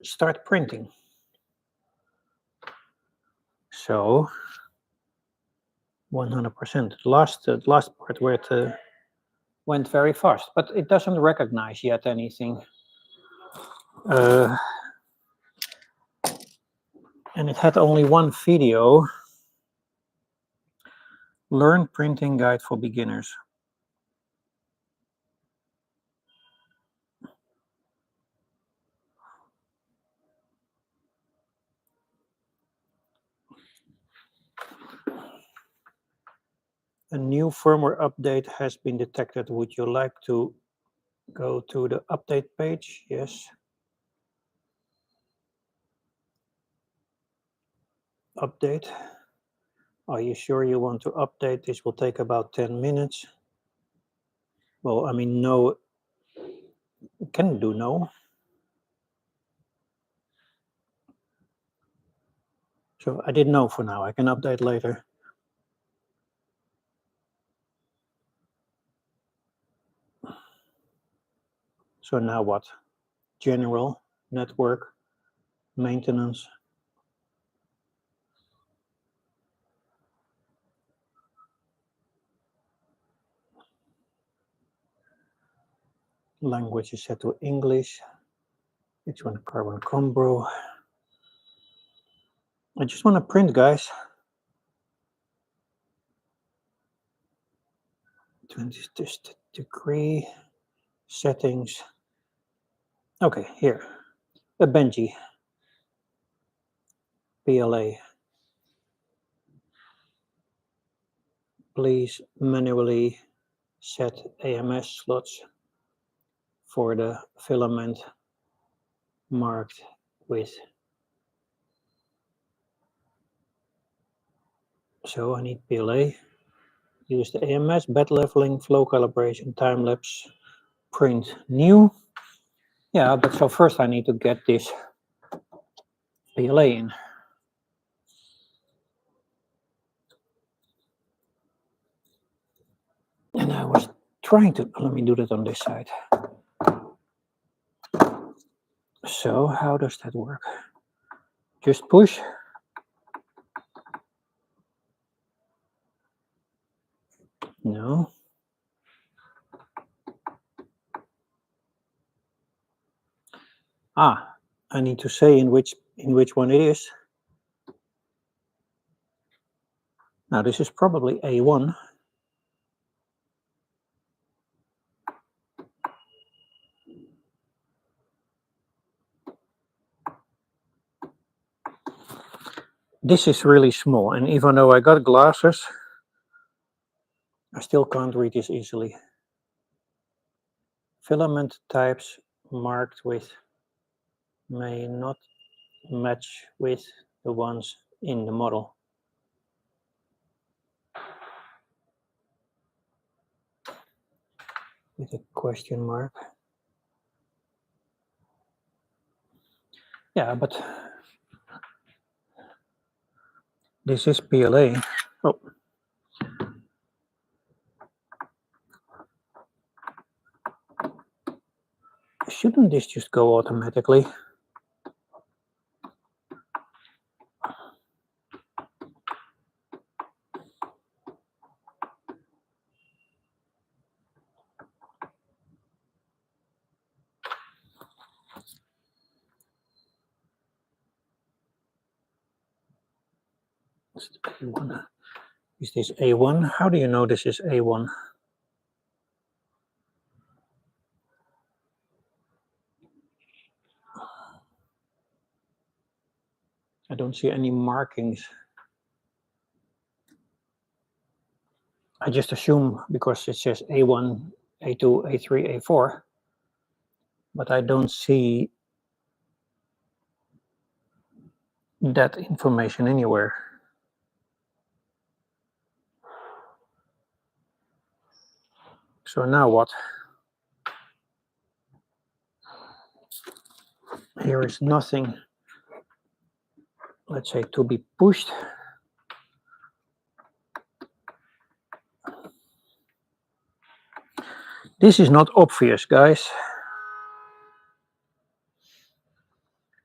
start printing. So 100%. Last part where it went very fast, but it doesn't recognize yet anything. And it had only one video. Learn printing guide for beginners. A new firmware update has been detected. Would you like to go to the update page? Yes. Update. Are you sure you want to update? This will take about 10 minutes. Well, I mean, no. Can do no. So I did no for now. I can update later. So now what? General, network, maintenance. Language is set to English. X1 Carbon Combro. I just want to print, guys. 20th degree. Settings. Okay, here. A Benji. PLA. Please manually set AMS slots for the filament marked with. So I need PLA. Use the AMS, bed leveling, flow calibration, time lapse, print new. Yeah, but so first I need to get this PLA in. And I was trying to, let me do that on this side. So how does that work? Just push. No. Ah, I need to say in which one it is. Now this is probably A1. This is really small, and even though I got glasses, I still can't read this easily. Filament types marked with may not match with the ones in the model. With a question mark. Yeah, but this is PLA. Oh. Shouldn't this just go automatically? A1. Is this A1? How do you know this is A1? I don't see any markings. I just assume because it says A1, A2, A3, A4, but I don't see that information anywhere. So now what? Here is nothing, let's say, to be pushed. This is not obvious, guys.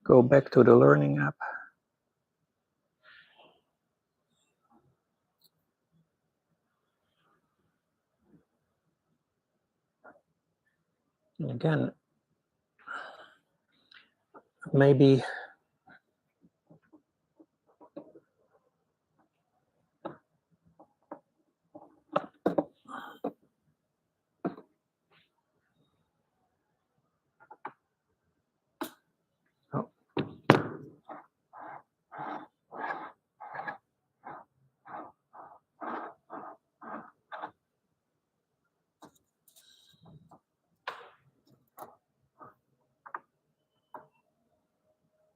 Go back to the learning app. And again, maybe oh.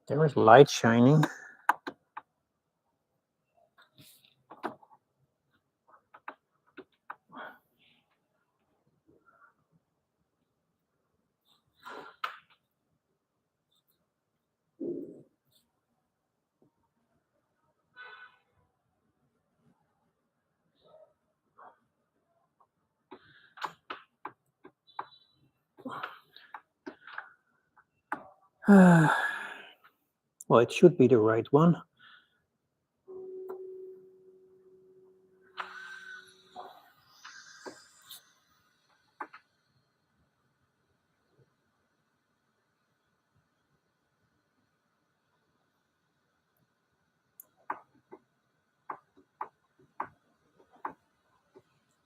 There is light shining. Well, it should be the right one.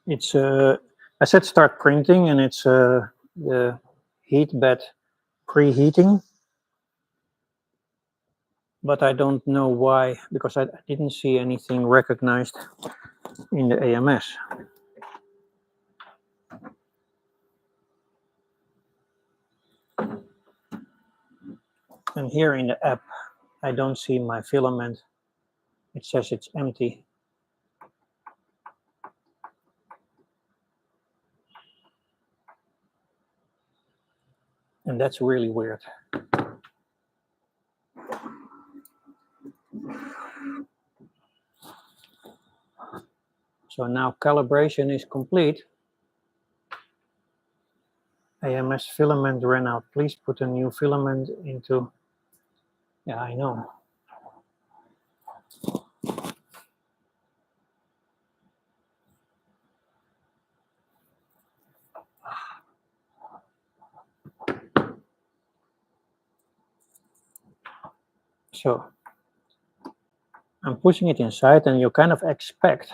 It's I said start printing, and it's the heat bed preheating, but I don't know why, because I didn't see anything recognized in the AMS. And here in the app, I don't see my filament. It says it's empty. And that's really weird. So now calibration is complete. AMS filament ran out. Please put a new filament into. Yeah, I know. So I'm pushing it inside, and you kind of expect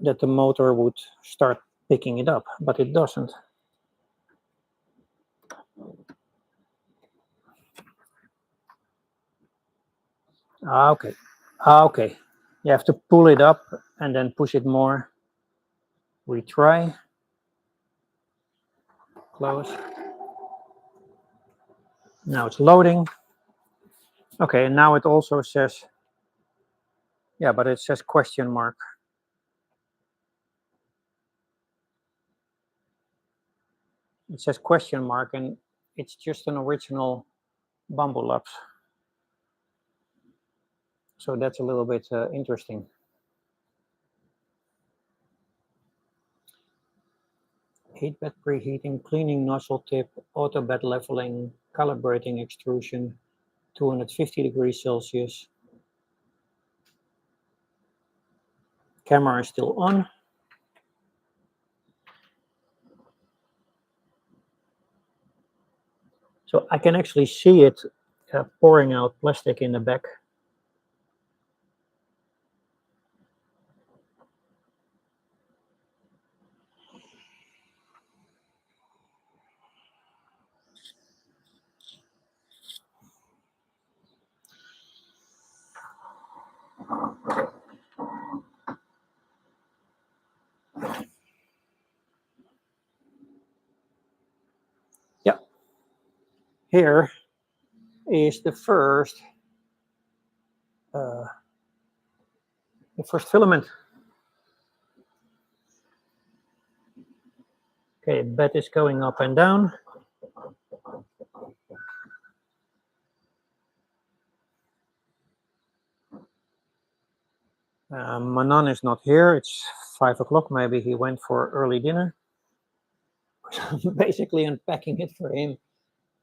that the motor would start picking it up, but it doesn't. Okay. Okay. You have to pull it up and then push it more. Retry. Close. Now it's loading. Okay, and now it also says, yeah, but it says question mark. It says question mark, and it's just an original Bambu Labs. So that's a little bit interesting. Heat bed preheating, cleaning nozzle tip, auto bed leveling, calibrating extrusion, 250 degrees Celsius. Camera is still on. So I can actually see it pouring out plastic in the back. here is the first filament. Okay, bed is going up and down. Manan is not here. It's 5 o'clock. Maybe he went for early dinner. Basically unpacking it for him.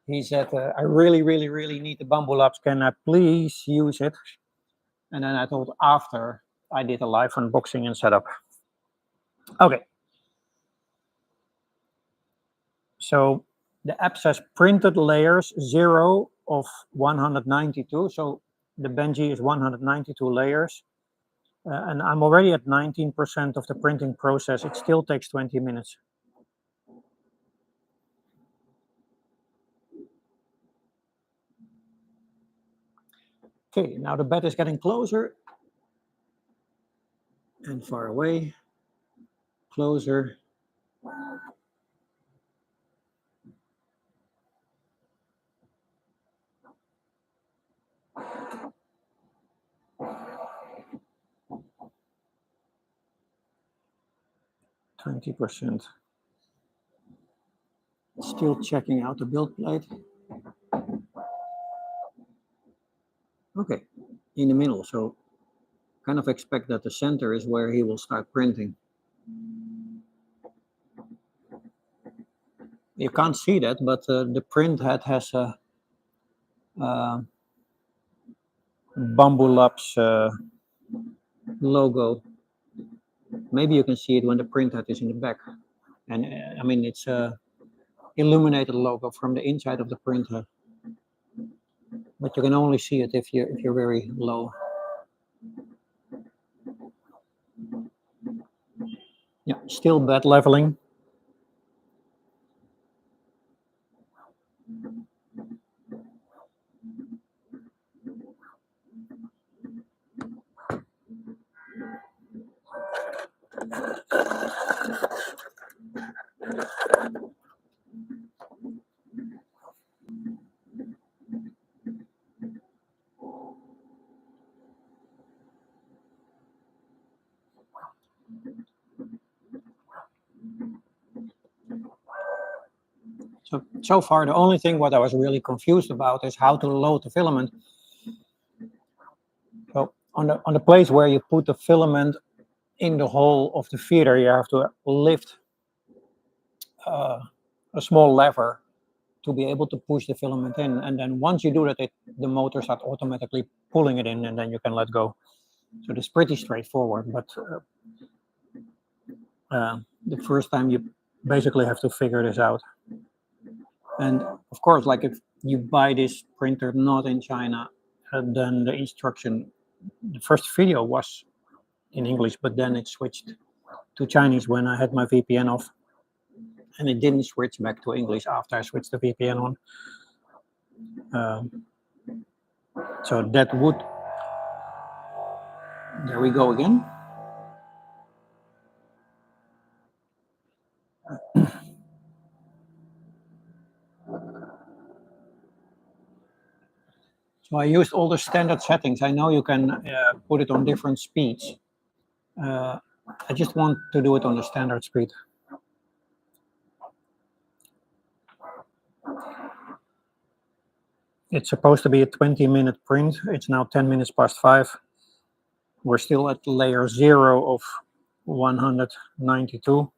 He said, I really need the Bambu Labs. Can I please use it? And then I told after I did a live unboxing and setup. Okay. So the app says printed layers 0 of 192. So the Benji is 192 layers. And I'm already at 19% of the printing process. It still takes 20 minutes. Okay, now the bed is getting closer and far away, closer. %. Still checking out the build plate. Okay, in the middle. So kind of expect that the center is where he will start printing. You can't see that, but the print head has a Bambu Labs logo. Maybe you can see it when the print head is in the back. And I mean, it's a illuminated logo from the inside of the print head. But you can only see it if you're very low. Yeah, still bed leveling. So far, the only thing what I was really confused about is how to load the filament. So on the place where you put the filament in the hole of the feeder, you have to lift a small lever to be able to push the filament in. And then once you do that, the motor starts automatically pulling it in, and then you can let go. So it's pretty straightforward, but the first time you basically have to figure this out. And of course, like if you buy this printer not in China, then the instruction, the first video was in English, but then it switched to Chinese when I had my VPN off. And it didn't switch back to English after I switched the VPN on. So that would, there we go again. So I used all the standard settings. I know you can put it on different speeds. I just want to do it on the standard speed. It's supposed to be a 20-minute print. It's now 10 minutes past 5. We're still at layer 0 of 192.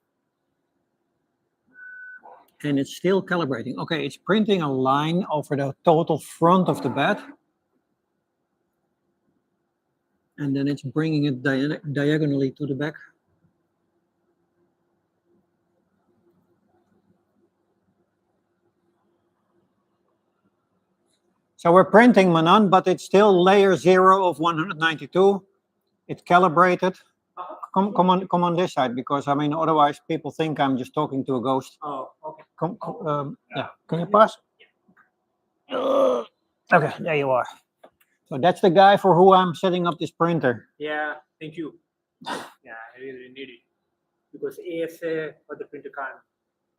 And it's still calibrating. Okay, it's printing a line over the total front of the bed. And then it's bringing it diagonally to the back. So we're printing Manan, but it's still layer 0 of 192. It's calibrated. Come on this side, because I mean, otherwise people think I'm just talking to a ghost. Oh, okay. Yeah, can you pass? Okay, there you are. So that's the guy for who I'm setting up this printer. Yeah, thank you. Yeah, I really need it because ASA for the printer can't.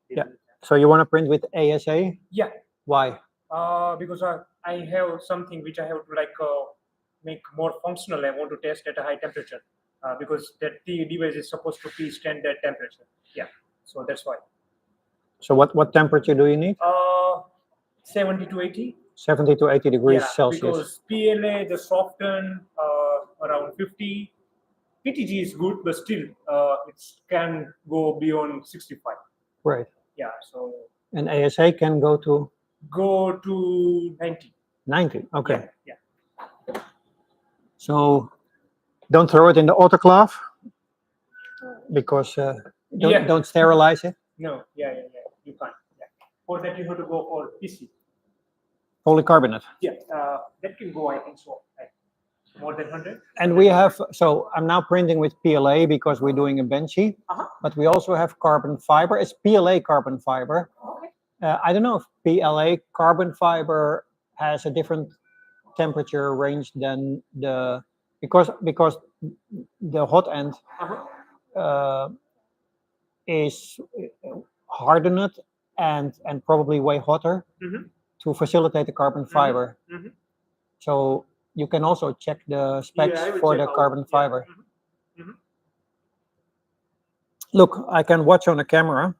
Yeah. So you want to print with ASA? Yeah. Why? Because I have something which I have to like make more functional. I want to test at a high temperature because that the device is supposed to withstand that temperature. Yeah, so that's why. So what temperature do you need? 70 to 80. 70 to 80 degrees Yeah, Celsius. because PLA the soften around 50. PTG is good, but still it can go beyond 65. Right. Yeah, so And ASA can go to go to 90. 90. Okay. Yeah. So don't throw it in the autoclave because don't sterilize it. No, yeah, you can't. Yeah. For that, you have to go for PC. Polycarbonate. Yeah, that can go, I think so. Like more than 100. And we have, so I'm now printing with PLA because we're doing a benchy, but we also have carbon fiber. It's PLA carbon fiber. Okay. I don't know if PLA carbon fiber has a different temperature range than the, because the hot end is hardened and probably way hotter to facilitate the carbon fiber. So you can also check the specs for the carbon fiber. Look, I can watch on the camera,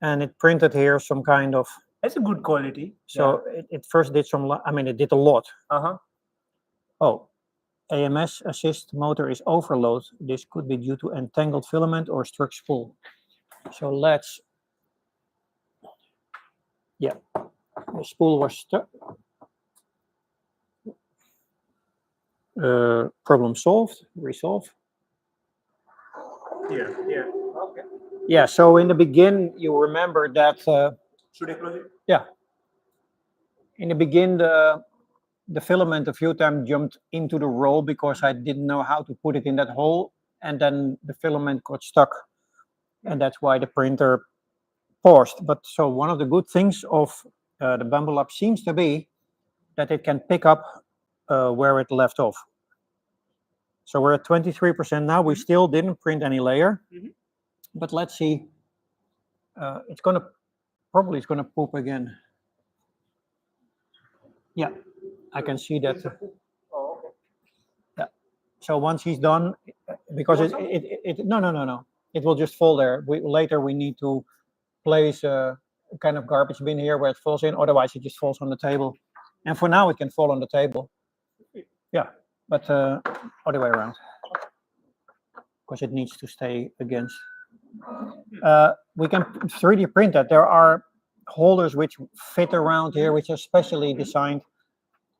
and it printed here some kind of. That's a good quality. So it first did some. I mean, it did a lot. Oh, AMS assist motor is overload. This could be due to entangled filament or struck spool. So let's. Yeah, the spool was stuck. Problem solved. Resolve. Here. Okay. Yeah. So in the beginning, you remember that. Should I close it? Yeah. In the beginning, the filament a few times jumped into the roll because I didn't know how to put it in that hole, and then the filament got stuck, and that's why the printer paused. But so one of the good things of the Bambu Lab seems to be that it can pick up where it left off. So we're at 23% now. We still didn't print any layer, but let's see. It's gonna poop again. Yeah, I can see that. Oh, okay. Yeah. So once he's done, because no, it will just fall there. Later we need to place a kind of garbage bin here where it falls in. Otherwise, it just falls on the table. And for now, it can fall on the table. Yeah, but other way around, because it needs to stay against. We can 3D print that. There are holders which fit around here, which are specially designed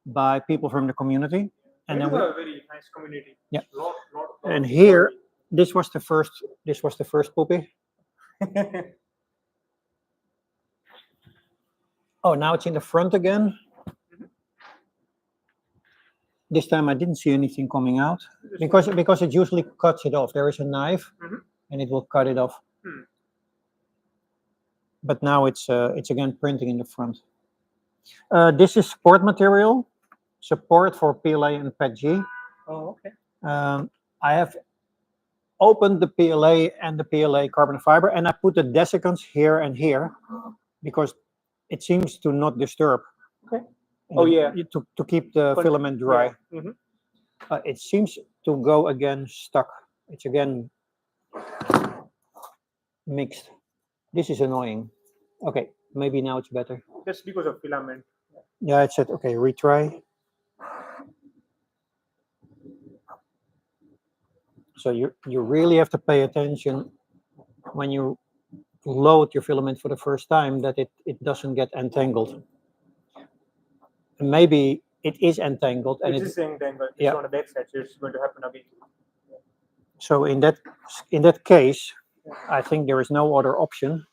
by people from the community. And then we have a very nice community. Yeah. Lot and here, this was the first poopy. Oh, now it's in the front again. This time I didn't see anything coming out because it usually cuts it off. There is a knife, and it will cut it off. But now it's again printing in the front. This is support material, support for PLA and PETG. Oh, okay. I have opened the PLA and the PLA carbon fiber, and I put the desiccants here and here because it seems to not disturb. Okay. Oh, yeah. To keep the filament dry. Yeah. It seems to go again stuck. It's again mixed. This is annoying. Okay, maybe now it's better. That's because of filament. Yeah, it said, okay, retry. So you really have to pay attention when you load your filament for the first time that it doesn't get entangled. And maybe it is entangled. And it is entangled. It's yeah. on the back side, so it's going to happen a bit. So in that case, I think there is no other option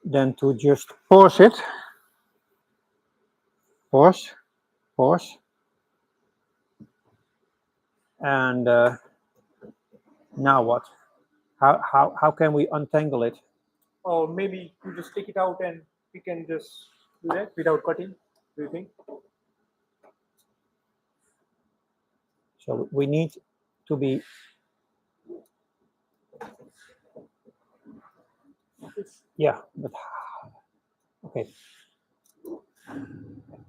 than to just pause it. Pause. And now what? How can we untangle it? Or maybe you just take it out and we can just do that without cutting. Do you think? So we need to be. Yeah, but okay.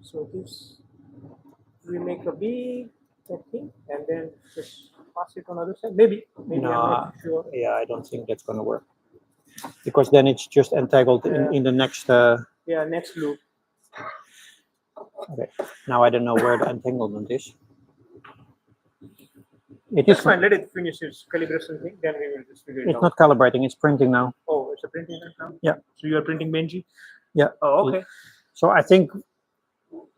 So this, we make a big thing and then just pass it on other side. Maybe I'm No, not sure. yeah, I don't think that's going to work. Because then it's just entangled in the next. Yeah, next loop. Okay. Now I don't know where the entanglement is. It That's is. fine. Let it finish its calibration thing. Then we will just figure it It's out. not calibrating. It's printing now. Oh, it's a printing right now. Yeah. So you are printing Benji. Yeah. Oh, okay. So I think,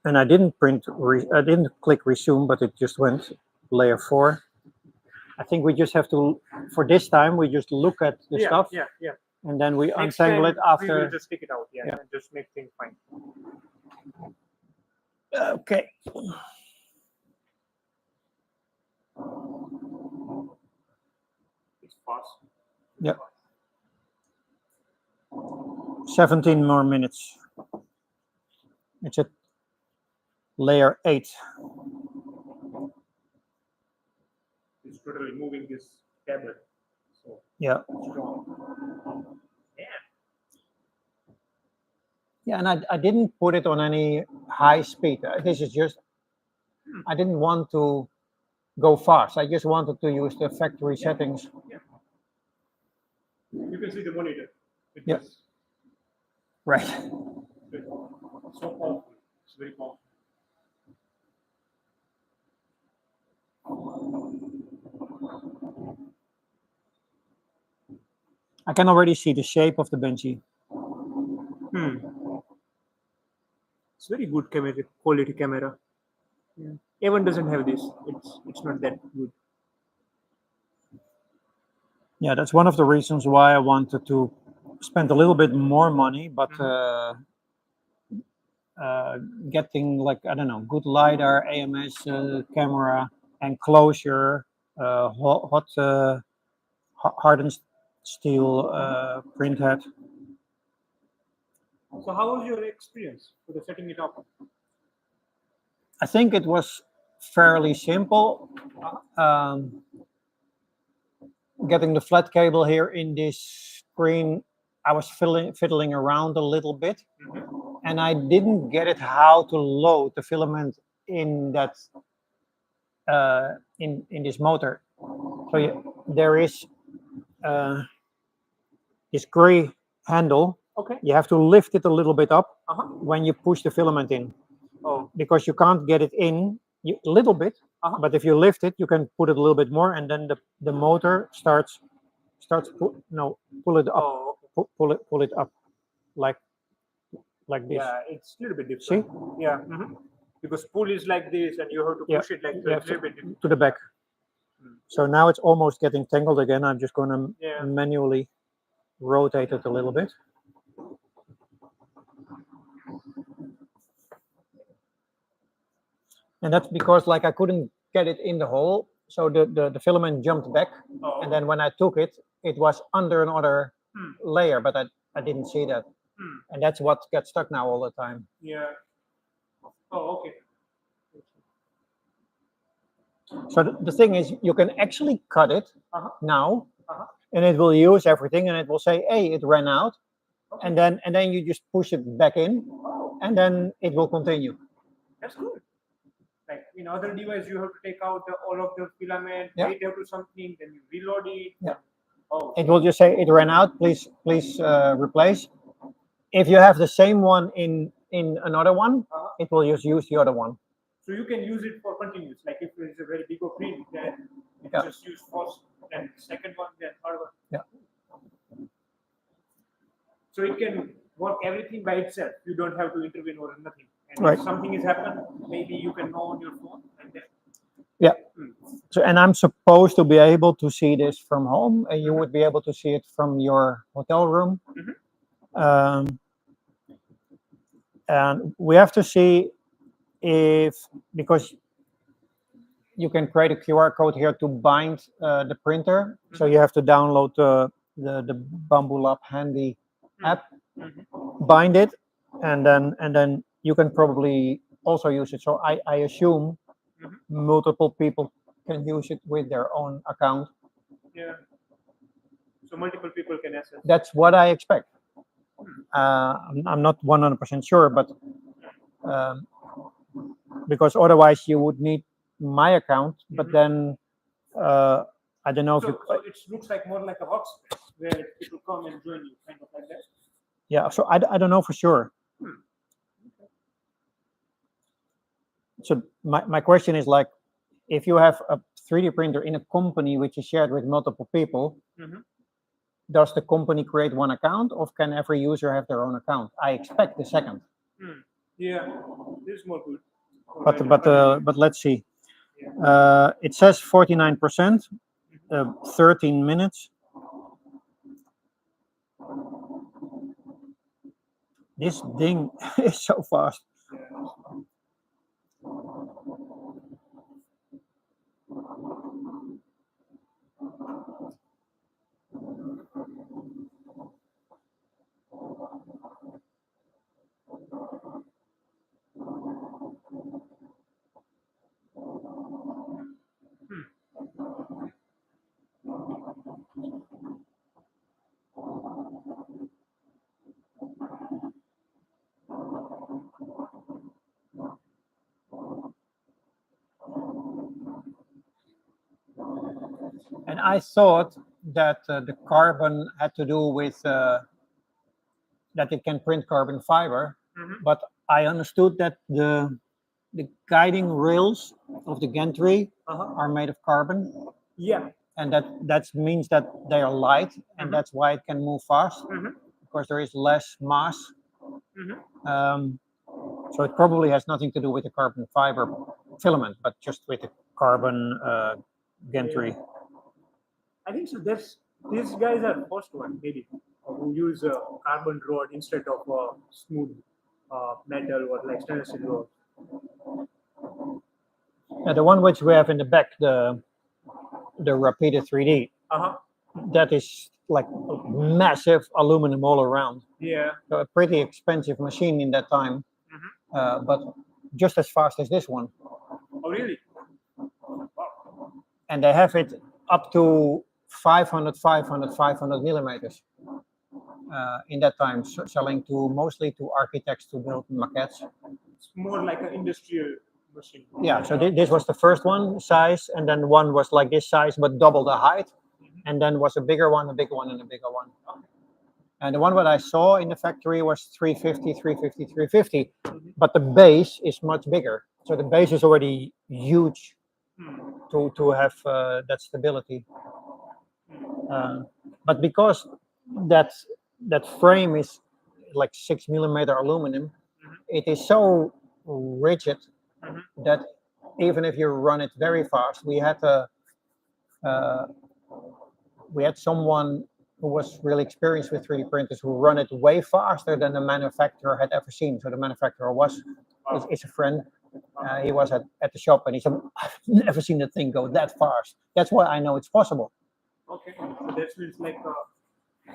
and I didn't print. I didn't click resume, but it just went layer 4. I think we just have to, for this time, we just look at the stuff. Yeah, yeah. And then we Next untangle time it after. we will just take it out. Yeah, Yeah. and just make things fine. Okay. It's fast. Yeah. 17 more minutes. It's at layer 8. It's totally moving this tablet. So Yeah. strong. Yeah. Yeah, and I didn't put it on any high speed. This is just, I didn't want to go fast. I just wanted to use the factory settings. Yeah. You can see the monitor. It Yeah. is Right. so powerful. It's very powerful. I can already see the shape of the Benji. It's very good camera, quality camera. Yeah. A1 doesn't have this. It's not that good. Yeah, that's one of the reasons why I wanted to spend a little bit more money, but getting, like, I don't know, good LiDAR, AMS camera, and closure, hardened steel print head. So how was your experience for the setting it up? I think it was fairly simple. Getting the flat cable here in this screen, I was fiddling around a little bit, and I didn't get it how to load the filament in that in this motor. So there is this gray handle. Okay. You have to lift it a little bit up Uh-huh. when you push the filament in. Oh. Because you can't get it in a little bit, but if you lift it, you can put it a little bit more, and then the motor starts pull it up. Oh, okay. Pull it up like this. Yeah, it's a little bit different. See? Yeah. Because pull is like this, and you have to push it like you that. have A little bit different. to the back. So now it's almost getting tangled again. I'm just going to manually rotate it a little bit. And that's because, like, I couldn't get it in the hole, so the filament jumped back, and then when I took it, it was under another layer, but I didn't see that, and that's what gets stuck now all the time. Yeah. Oh, okay. So the thing is, you can actually cut it now, and it will use everything, and it will say, "Hey, it ran out," and then you just push it back in, and then it will continue. That's good. Like in other device, you have to take out all of the filament, wait there to something, then you reload it. Yeah. Oh. It will just say it ran out. Please replace. If you have the same one in another one, it will just use the other one. So you can use it for continuous. Like if it's a very big print, then you just use first, then second one, then third one. Yeah. So it can work everything by itself. You don't have to intervene or nothing. And Right. if something has happened, maybe you can know on your phone and then. Yeah. So, and I'm supposed to be able to see this from home, and you would be able to see it from your hotel room. And we have to see because you can create a QR code here to bind the printer. So you have to download the Bambu Lab Handy app, bind it, and then you can probably also use it. So I assume multiple people can use it with their own account. Yeah. So multiple people can access. That's what I expect. I'm not 100% sure, but um, because otherwise you would need my account. But then I don't know if So, you. so it looks like more like a workspace where people come and join you, kind of like that. Yeah, so I don't know for sure. So my question is like, if you have a 3D printer in a company which is shared with multiple people, does the company create one account, or can every user have their own account? I expect the second. Yeah, this is more good. But let's see. It says 49%, 13 minutes. This thing is so fast. And I thought that the carbon had to do with that it can print carbon fiber, but I understood that the guiding rails of the gantry are made of carbon. Yeah. And that means that they are light, and that's why it can move fast, because there is less mass. So it probably has nothing to do with the carbon fiber filament, but just with the carbon gantry. I think so. These guys are first one maybe who use a carbon rod instead of a smooth metal or like stainless steel rod. The one which we have in the back, the repeated 3D, that is like massive aluminum all around. Yeah. So a pretty expensive machine in that time, but just as fast as this one. Oh, really? And they have it up to 500 millimeters in that time, selling to mostly to architects to build maquettes. It's more like an industrial machine. Yeah, so this was the first one size, and then one was like this size but double the height, and then was a bigger one, a bigger one, and a bigger one. And the one that I saw in the factory was 350, but the base is much bigger. So the base is already huge to have that stability. But because that frame is like 6 millimeter aluminum, it is so rigid that even if you run it very fast, we had someone who was really experienced with 3D printers who run it way faster than the manufacturer had ever seen. So the manufacturer is a friend. He was at the shop, and he said, "I've never seen the thing go that fast." That's why I know it's possible. Okay, so that means like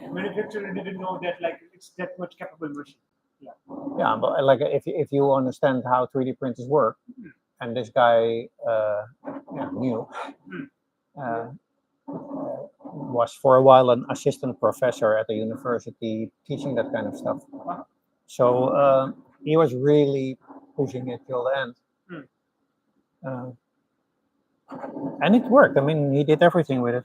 manufacturer didn't know that like it's that much capable machine. Yeah. Yeah, but like if you understand how 3D printers work, and this guy knew. Was for a while an assistant professor at the university teaching that kind of stuff. So he was really pushing it till the end. And it worked. I mean, he did everything with it.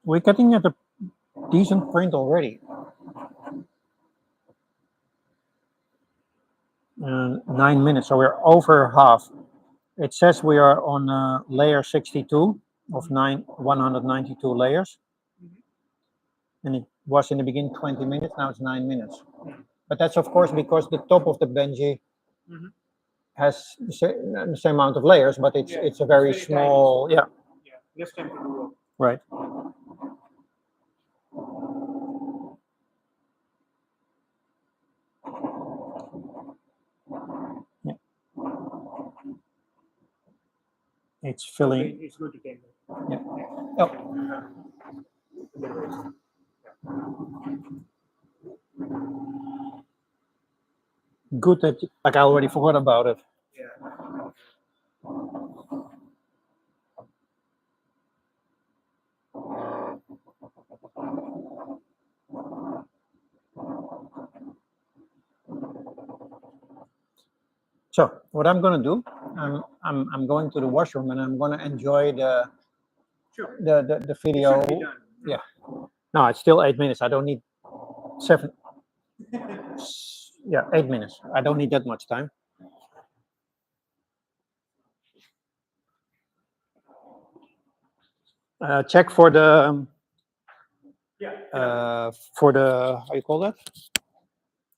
We're getting at a decent print already. 9 minutes, so we're over half. It says we are on layer 62 of 192 layers. And it was in the beginning 20 minutes, now it's 9 minutes. But that's of course because the top of the Benji has the same amount of layers, but it's a very small, tiny. Yeah, less time to do work. Right. Yeah. It's filling. It's good to take it. Yeah. Oh. Good that like I already forgot about it. Yeah. So what I'm going to do, I'm going to the washroom and I'm going to enjoy the Sure. the It video. should be done. Yeah. No, it's still 8 minutes. I don't need 7. Yeah, 8 minutes. I don't need that much time. Check for the Yeah. for the, how you call that?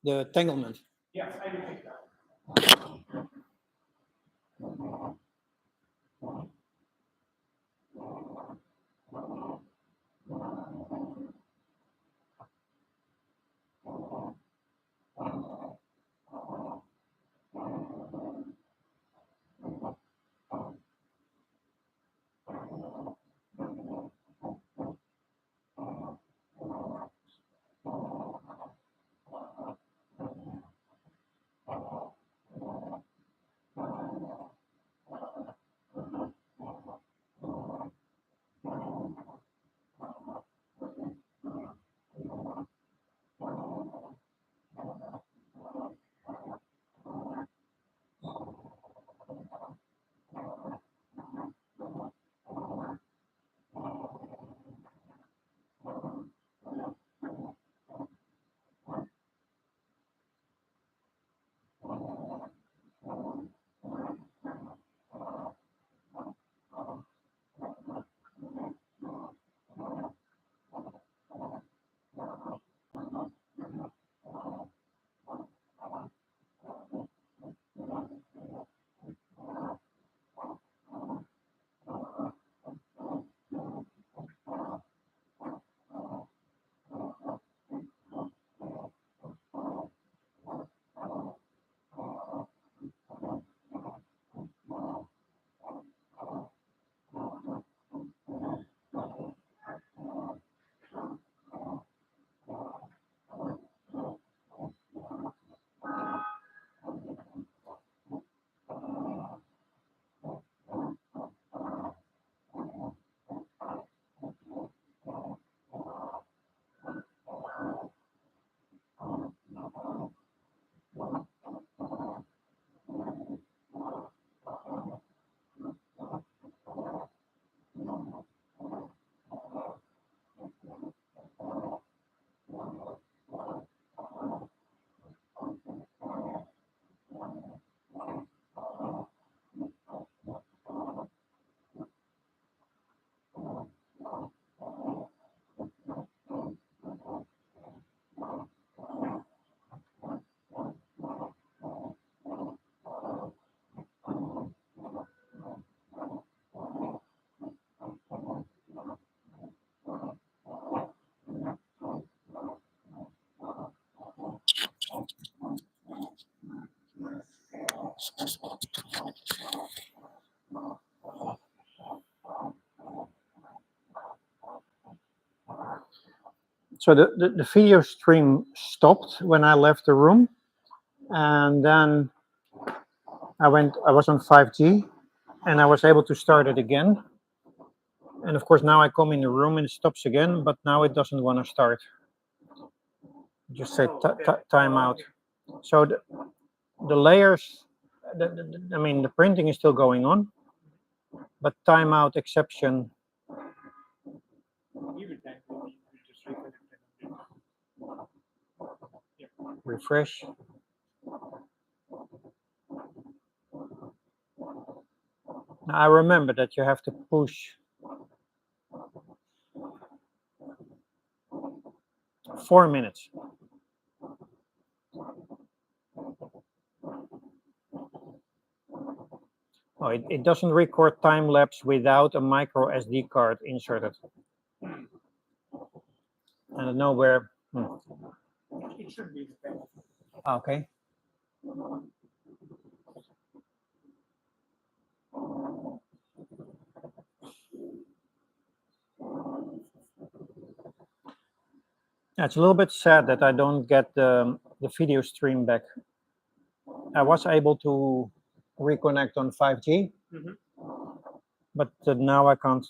The entanglement. Yeah, I will take that. So the video stream stopped when I left the room, and then I was on 5G, and I was able to start it again. And of course, now I come in the room and it stops again, but now it doesn't want to start. Just say time out. So the layers, I mean, the printing is still going on, but timeout exception. Even that, we just reconnect it. Yeah. Refresh. Now I remember that you have to push 4 minutes. Oh, it doesn't record time lapse without a micro SD card inserted. I don't know where. It should be the best. Okay. Yeah, it's a little bit sad that I don't get the video stream back. I was able to reconnect on 5G, but now I can't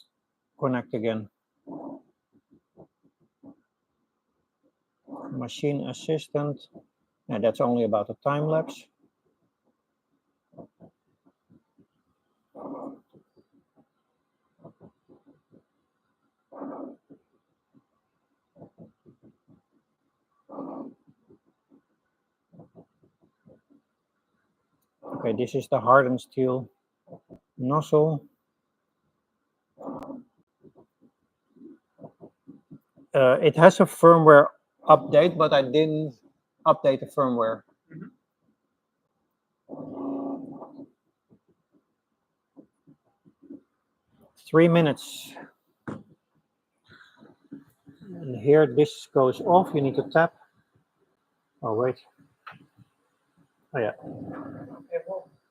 connect again. Machine assistant, and that's only about a time lapse. Okay, this is the hardened steel nozzle. It has a firmware update, but I didn't update the firmware. 3 minutes. And here this goes off. You need to tap. Oh wait. Oh yeah.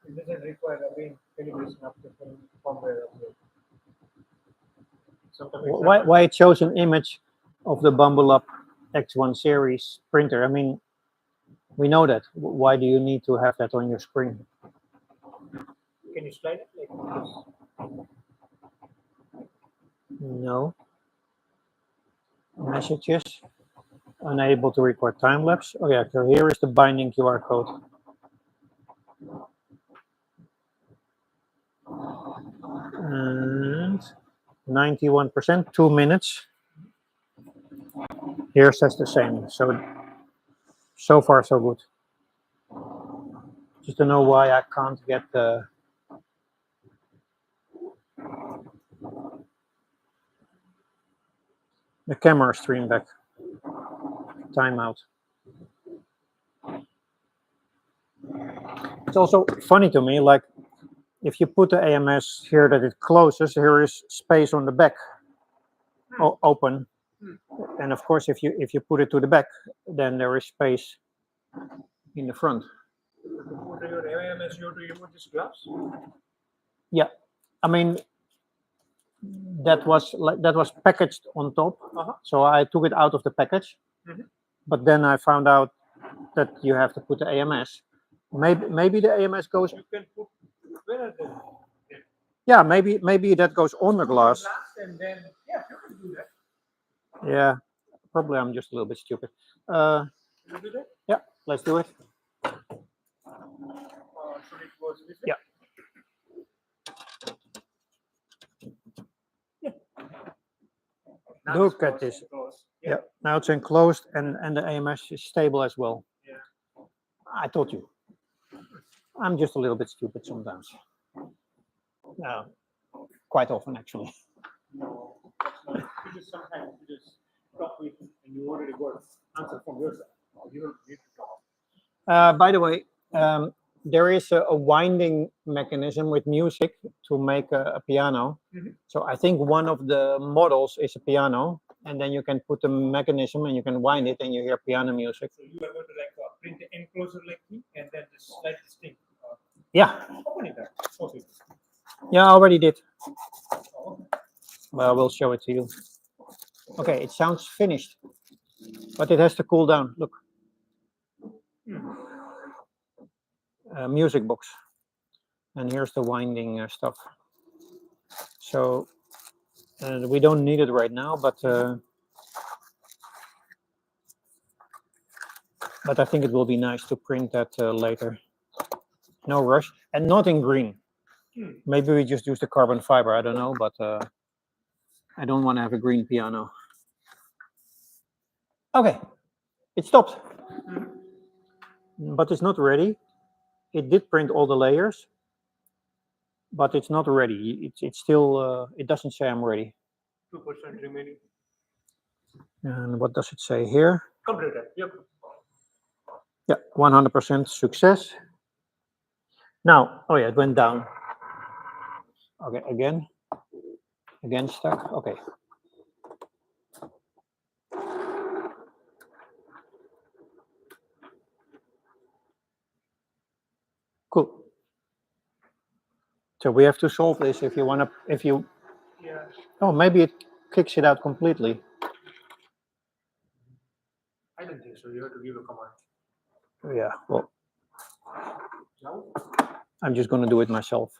It doesn't require again calibration of the firmware update. Sometimes Why it shows an image of the Bambu Lab X1 series printer? I mean, we know that. Why do you need to have that on your screen? can you slide it like this? No. Messages. Unable to record time lapse. Oh yeah, so here is the binding QR code. And 91%, 2 minutes. Here says the same. So far so good. Just to know why I can't get the camera stream back. Timeout. It's also funny to me, like if you put the AMS here that it closes, here is space on the back open. And of course, if you put it to the back, then there is space in the front. To put your AMS, you have to remove this glass. Yeah, I mean that was packaged on top, so I took it out of the package. But then I found out that you have to put the AMS. Maybe the AMS goes. You can put where are they? Yeah, maybe that goes on the glass. And then yeah, you can do that. Yeah, probably I'm just a little bit stupid. You do that? Yeah, let's do it. Should it go this way? Yeah. Now Look it's at closed, this. closed. Yeah, now it's enclosed and the AMS is stable as well. Yeah. I told you. I'm just a little bit stupid sometimes. No, quite often actually. No, that's not. You just sometimes you just talk with and you already got answer from your side. You don't need to talk. By the way, there is a winding mechanism with music to make a piano. So I think one of the models is a piano, and then you can put the mechanism and you can wind it, and you hear piano music. So you are going to like print the enclosure like me, and then just slide this thing. Yeah. Open it up. Okay. Yeah, I already did. Oh, Well, I will show it to you. Okay, it sounds finished, but it has to cool down. Look. Music box. And here's the winding stuff. So we don't need it right now, but I think it will be nice to print that later. No rush, and not in green. Maybe we just use the carbon fiber. I don't know, but I don't want to have a green piano. Okay, it stopped, but it's not ready. It did print all the layers, but it's not ready. It's still. It doesn't say I'm ready. 2% remaining. And what does it say here? Completed. Yep. Yeah, 100% success. Now, oh yeah, it went down. Okay, again stuck. Okay. Cool. So we have to solve this if you want to, Yeah. oh, maybe it kicks it out completely. I don't think so. You have to give a command. Yeah, well, Now? I'm just going to do it myself.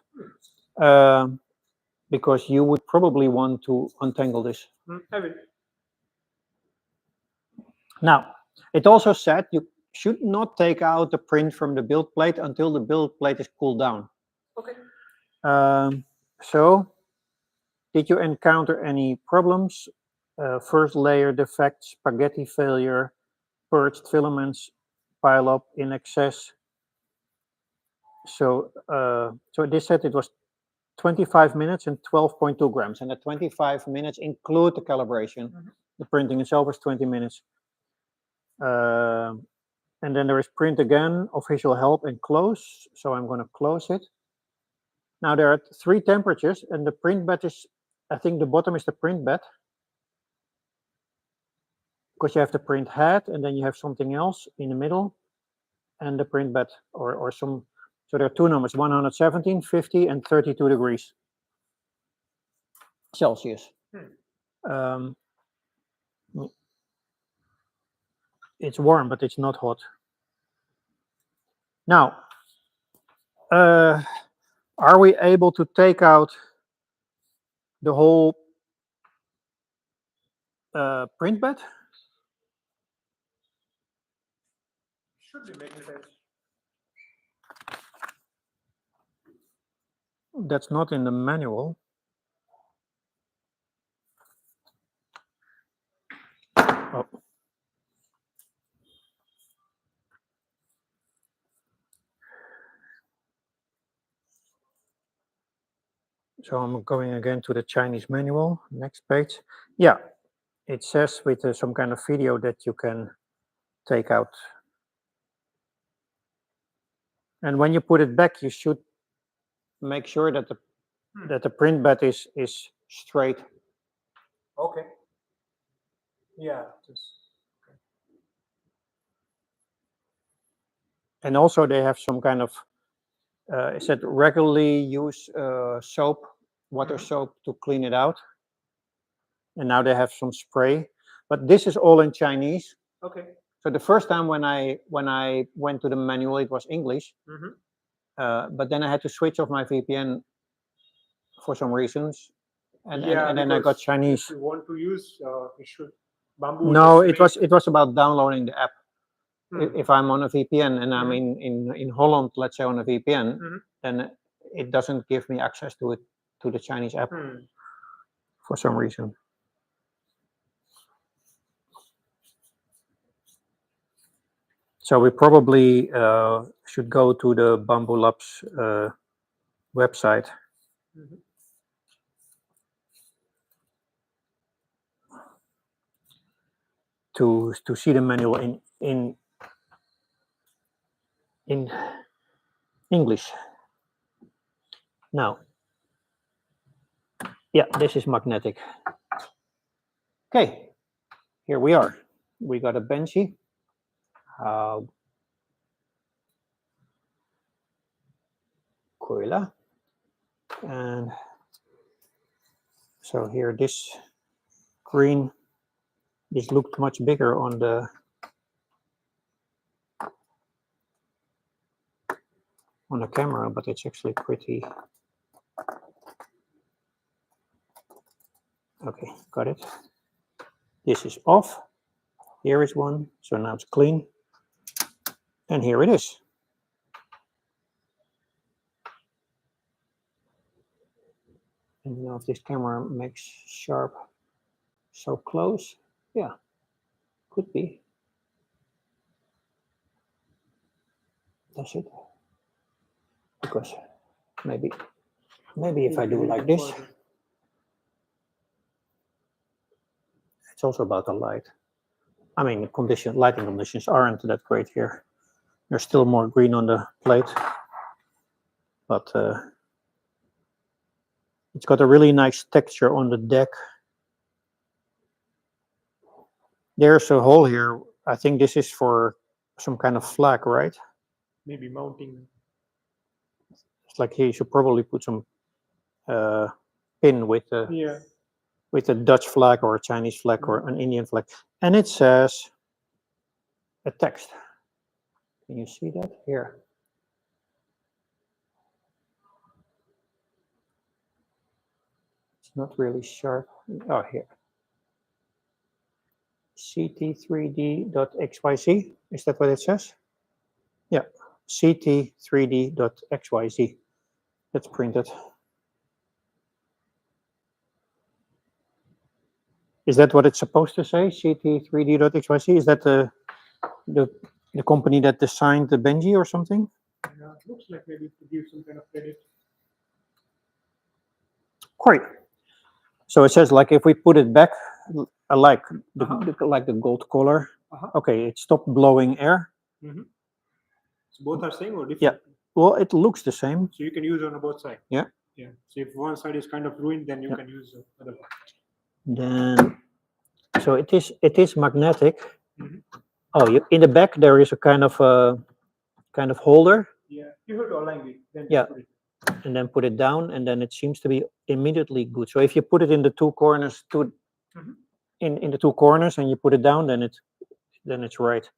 Because you would probably want to untangle this. I will. Now, it also said you should not take out the print from the build plate until the build plate is cooled down. Okay. So, did you encounter any problems? First layer defect, spaghetti failure, purged filaments pile up in excess. So this said it was 25 minutes and 12.2 grams, and the 25 minutes include the calibration. The printing itself was 20 minutes. And then there is print again, official help, and close. So I'm going to close it. Now there are 3 temperatures, and the print bed is, I think the bottom is the print bed, because you have the print head, and then you have something else in the middle, and the print bed, or some. So there are 2 numbers: 117, 50, and 32 degrees Celsius. It's warm, but it's not hot. Now, are we able to take out the whole print bed? Should be magnetized. That's not in the manual. Oh. So I'm going again to the Chinese manual, next page. Yeah, it says with some kind of video that you can take out. And when you put it back, you should make sure that the print bed is straight. Okay. Yeah. And also they have some kind of, it said regularly use soap, water soap to clean it out. And now they have some spray, but this is all in Chinese. Okay. So the first time when I went to the manual, it was English, but then I had to switch off my VPN for some reasons, and then I got Chinese. If you want to use, you should. Bambu. No, it was about downloading the app. If I'm on a VPN and I'm in Holland, let's say on a VPN, then it doesn't give me access to the Chinese app for some reason. So we probably should go to the Bambu Labs website. To see the manual in English. Now, yeah, this is magnetic. Okay, here we are. We got a Benji. Koila. And so here, this green, this looked much bigger on the camera, but it's actually pretty. Okay, got it. This is off. Here is one, so now it's clean. And here it is. I don't know if this camera makes sharp so close. Yeah, could be. Does it? Because maybe if I do like this, it's also about the light. I mean, lighting conditions aren't that great here. There's still more green on the plate, but it's got a really nice texture on the deck. There's a hole here. I think this is for some kind of flag, right? Maybe mounting. It's like here you should probably put some pin with a Dutch flag or a Chinese flag or an Indian flag. And it says a text. Can you see that? Here. It's not really sharp. Oh, here. ct3d.xyz. Is that what it says? Yeah. ct3d.xyz. That's printed. Is that what it's supposed to say? ct3d.xyz? Is that the company that designed the Benji or something? Yeah. looks like maybe to give some kind of credit. Great. So it says like if we put it back, like like the gold color. Okay, it stopped blowing air. So both are same or different? Yeah. Well, it looks the same. So you can use on both sides. Yeah. Yeah. So if one side is kind of ruined, then you Yeah. can use the other one. Then, so it is magnetic. Oh, in the back there is a kind of holder. Yeah. You have to align it. Then Yeah. put it. And then put it down, and then it seems to be immediately good. So if you put it in the two corners, in the two corners, and you put it down, then it's right.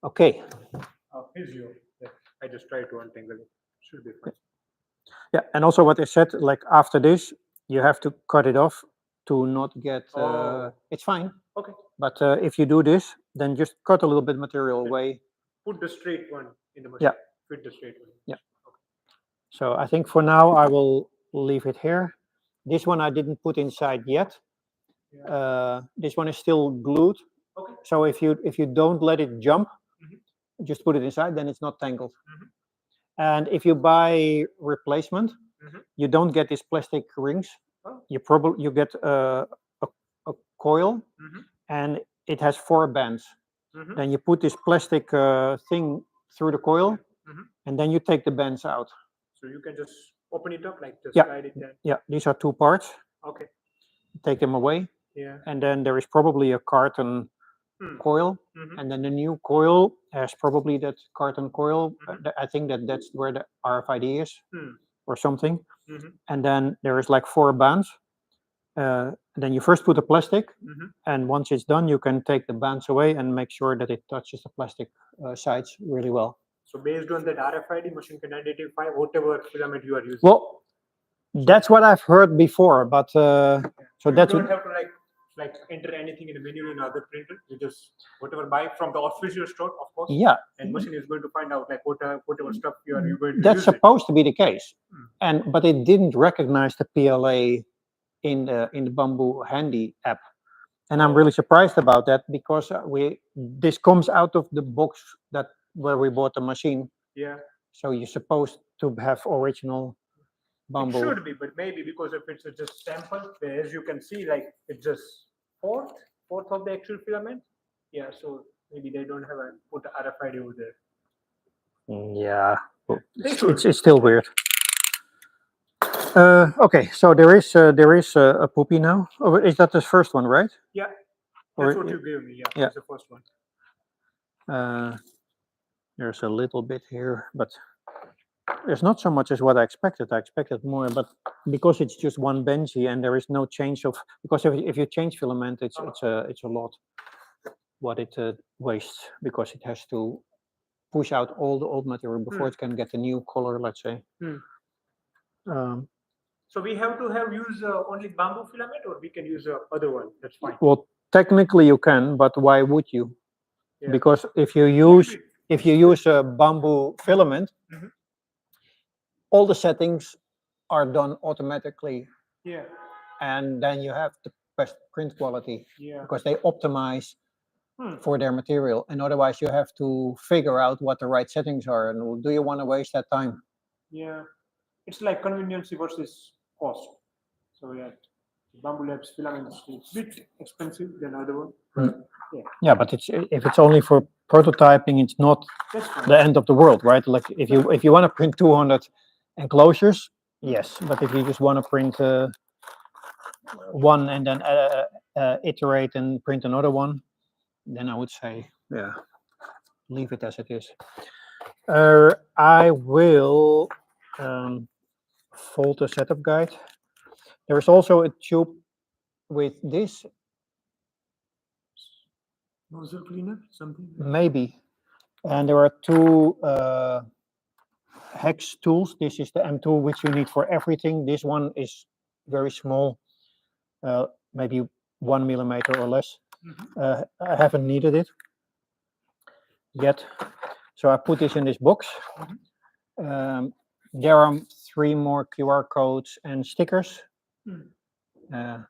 Okay. Here's your. I just tried to untangle it. Should be fine. Yeah, and also what I said, like after this, you have to cut it off to not get. It's fine. Okay. But if you do this, then just cut a little bit material away. Put the straight one in the machine. Yeah. Fit the straight one. Yeah. So I think for now I will leave it here. This one I didn't put inside yet. This one is still glued. Okay. So if you don't let it jump, just put it inside, then it's not tangled. And if you buy replacement, you don't get these plastic rings. You get a coil, and it has 4 bands. Then you put this plastic thing through the coil, and then you take the bands out. So you can just open it up, like just Yeah. slide it there. Yeah, these are 2 parts. Okay. Take them away. Yeah. And then there is probably a carton coil, and then the new coil has probably that carton coil. I think that's where the RFID is, or something. And then there is like 4 bands. Then you first put the plastic, and once it's done, you can take the bands away and make sure that it touches the plastic sides really well. So based on that RFID, machine can identify whatever filament you are using. Well, that's what I've heard before, but so you that's don't have to like enter anything in the menu in other printer. You just whatever buy from the official store, of course. Yeah. And machine is going to find out like whatever stuff you are going to That's use. supposed to be the case, but it didn't recognize the PLA in the Bambu Handy app, and I'm really surprised about that because this comes out of the box where we bought the machine. Yeah. So you're supposed to have original Bambu. It should be, but maybe because if it's just sample, as you can see, like it's just fourth of the actual filament. Yeah, so maybe they don't have put the RFID over there. Yeah, it's still weird. Okay, so there is a poopy now. Oh, is that the first one, right? Yeah, that's what you gave me. Yeah, that's the first one. There's a little bit here, but there's not so much as what I expected. I expected more, but because it's just one Benji and there is no change of, because if you change filament, it's a lot what it wastes, because it has to push out all the old material before it can get a new color, let's say. So we have to use only Bambu filament, or we can use other one. That's fine. Well, technically you can, but why would you? Yeah. Because if you use a Bambu filament, all the settings are done automatically. Yeah. And then you have the best print quality. Yeah. Because they optimize for their material, and otherwise you have to figure out what the right settings are. And do you want to waste that time? Yeah, it's like convenience versus cost. So yeah, Bambu Lab's filament is a bit expensive than other one. Yeah, but if it's only for prototyping, it's not the end of the world, right? Like if you want to print 200 enclosures, yes, but if you just want to print one and then iterate and print another one, then I would say, yeah, leave it as it is. I will fold the setup guide. There is also a tube with this. Nozzle cleaner, something? Maybe. And there are 2 hex tools. This is the M tool, which you need for everything. This one is very small, maybe 1 millimeter or less. I haven't needed it yet, so I put this in this box. There are 3 more QR codes and stickers. I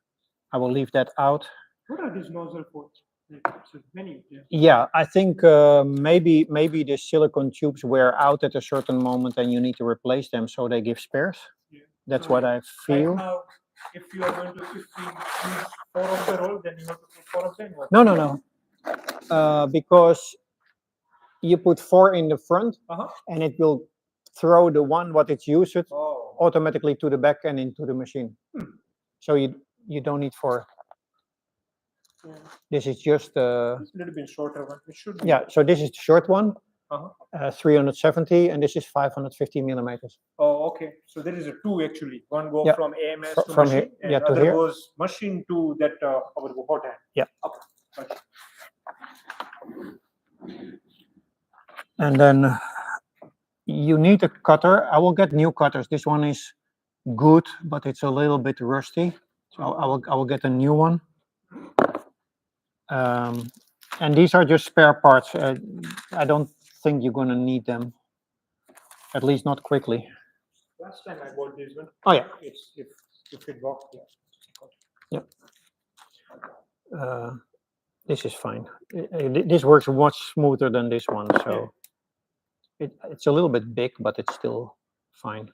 will leave that out. What are these nozzle for? So many. Yeah. Yeah, I think maybe the silicone tubes wear out at a certain moment and you need to replace them, so they give spares. Yeah. That's So what I feel. Right now, if you are going to if we use 4 of the roll, then you have to put 4 of them. Or No. Because you put 4 in the front, and it will throw the one what it's used Oh. automatically to the back and into the machine. So you don't need 4. Yeah. This is just It's a little bit shorter one. It should be. yeah. So this is the short one, Uh-huh. 370, and this is 550 millimeters. Oh, okay. So there is a 2 actually. One go Yeah. from AMS to From machine, here, and yeah, to other here. goes machine to that our hot hand. Yeah. Okay. Gotcha. And then you need a cutter. I will get new cutters. This one is good, but it's a little bit rusty. So I will get a new one. And these are just spare parts. I don't think you're gonna need them, at least not quickly. Last time I bought this one. Oh yeah. It's if it works. Yeah. Yep. This is fine. This works much smoother than this one, so it's a little bit big, but it's still fine.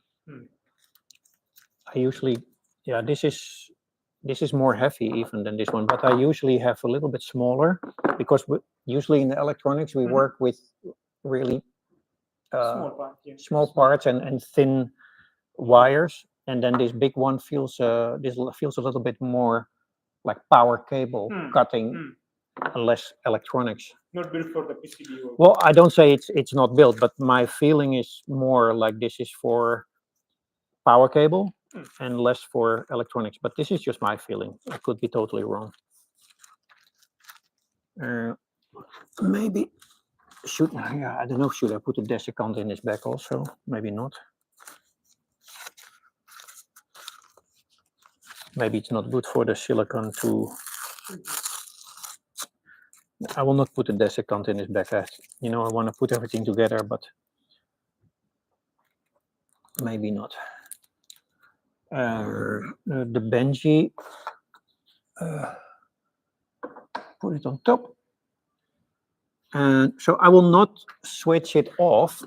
I usually, yeah, this is more heavy even than this one, but I usually have a little bit smaller because usually in the electronics we work with really small parts and thin wires, and then this big one feels a little bit more like power cable cutting, less electronics. Not built for the PCB. Well, I don't say it's not built, but my feeling is more like this is for power cable and less for electronics. But this is just my feeling. I could be totally wrong. Maybe I don't know. Should I put a desiccant in this back also? Maybe not. Maybe it's not good for the silicon to. I will not put a desiccant in this back. I want to put everything together, but maybe not. The Benji, put it on top. And so I will not switch it off,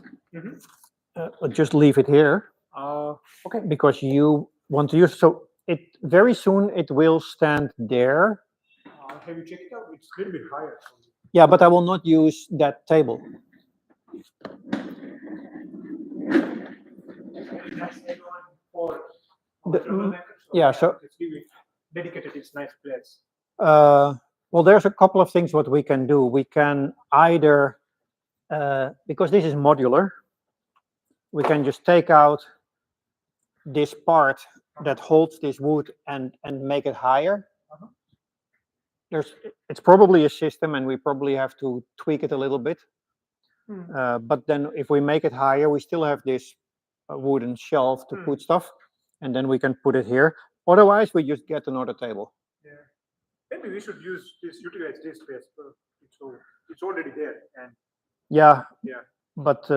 but just leave it here. Okay. Because you want to use, so it very soon it will stand there. Have you checked it out? It's a little bit higher. Yeah, but I will not use that table. Yeah, so dedicated is nice place. Well, there's a couple of things what we can do. We can either, because this is modular, we can just take out this part that holds this wood and make it higher. It's probably a system, and we probably have to tweak it a little bit. But then if we make it higher, we still have this wooden shelf to put stuff, and then we can put it here. Otherwise, we just get another table. Yeah, maybe we should utilize this space. So it's already there, and yeah. But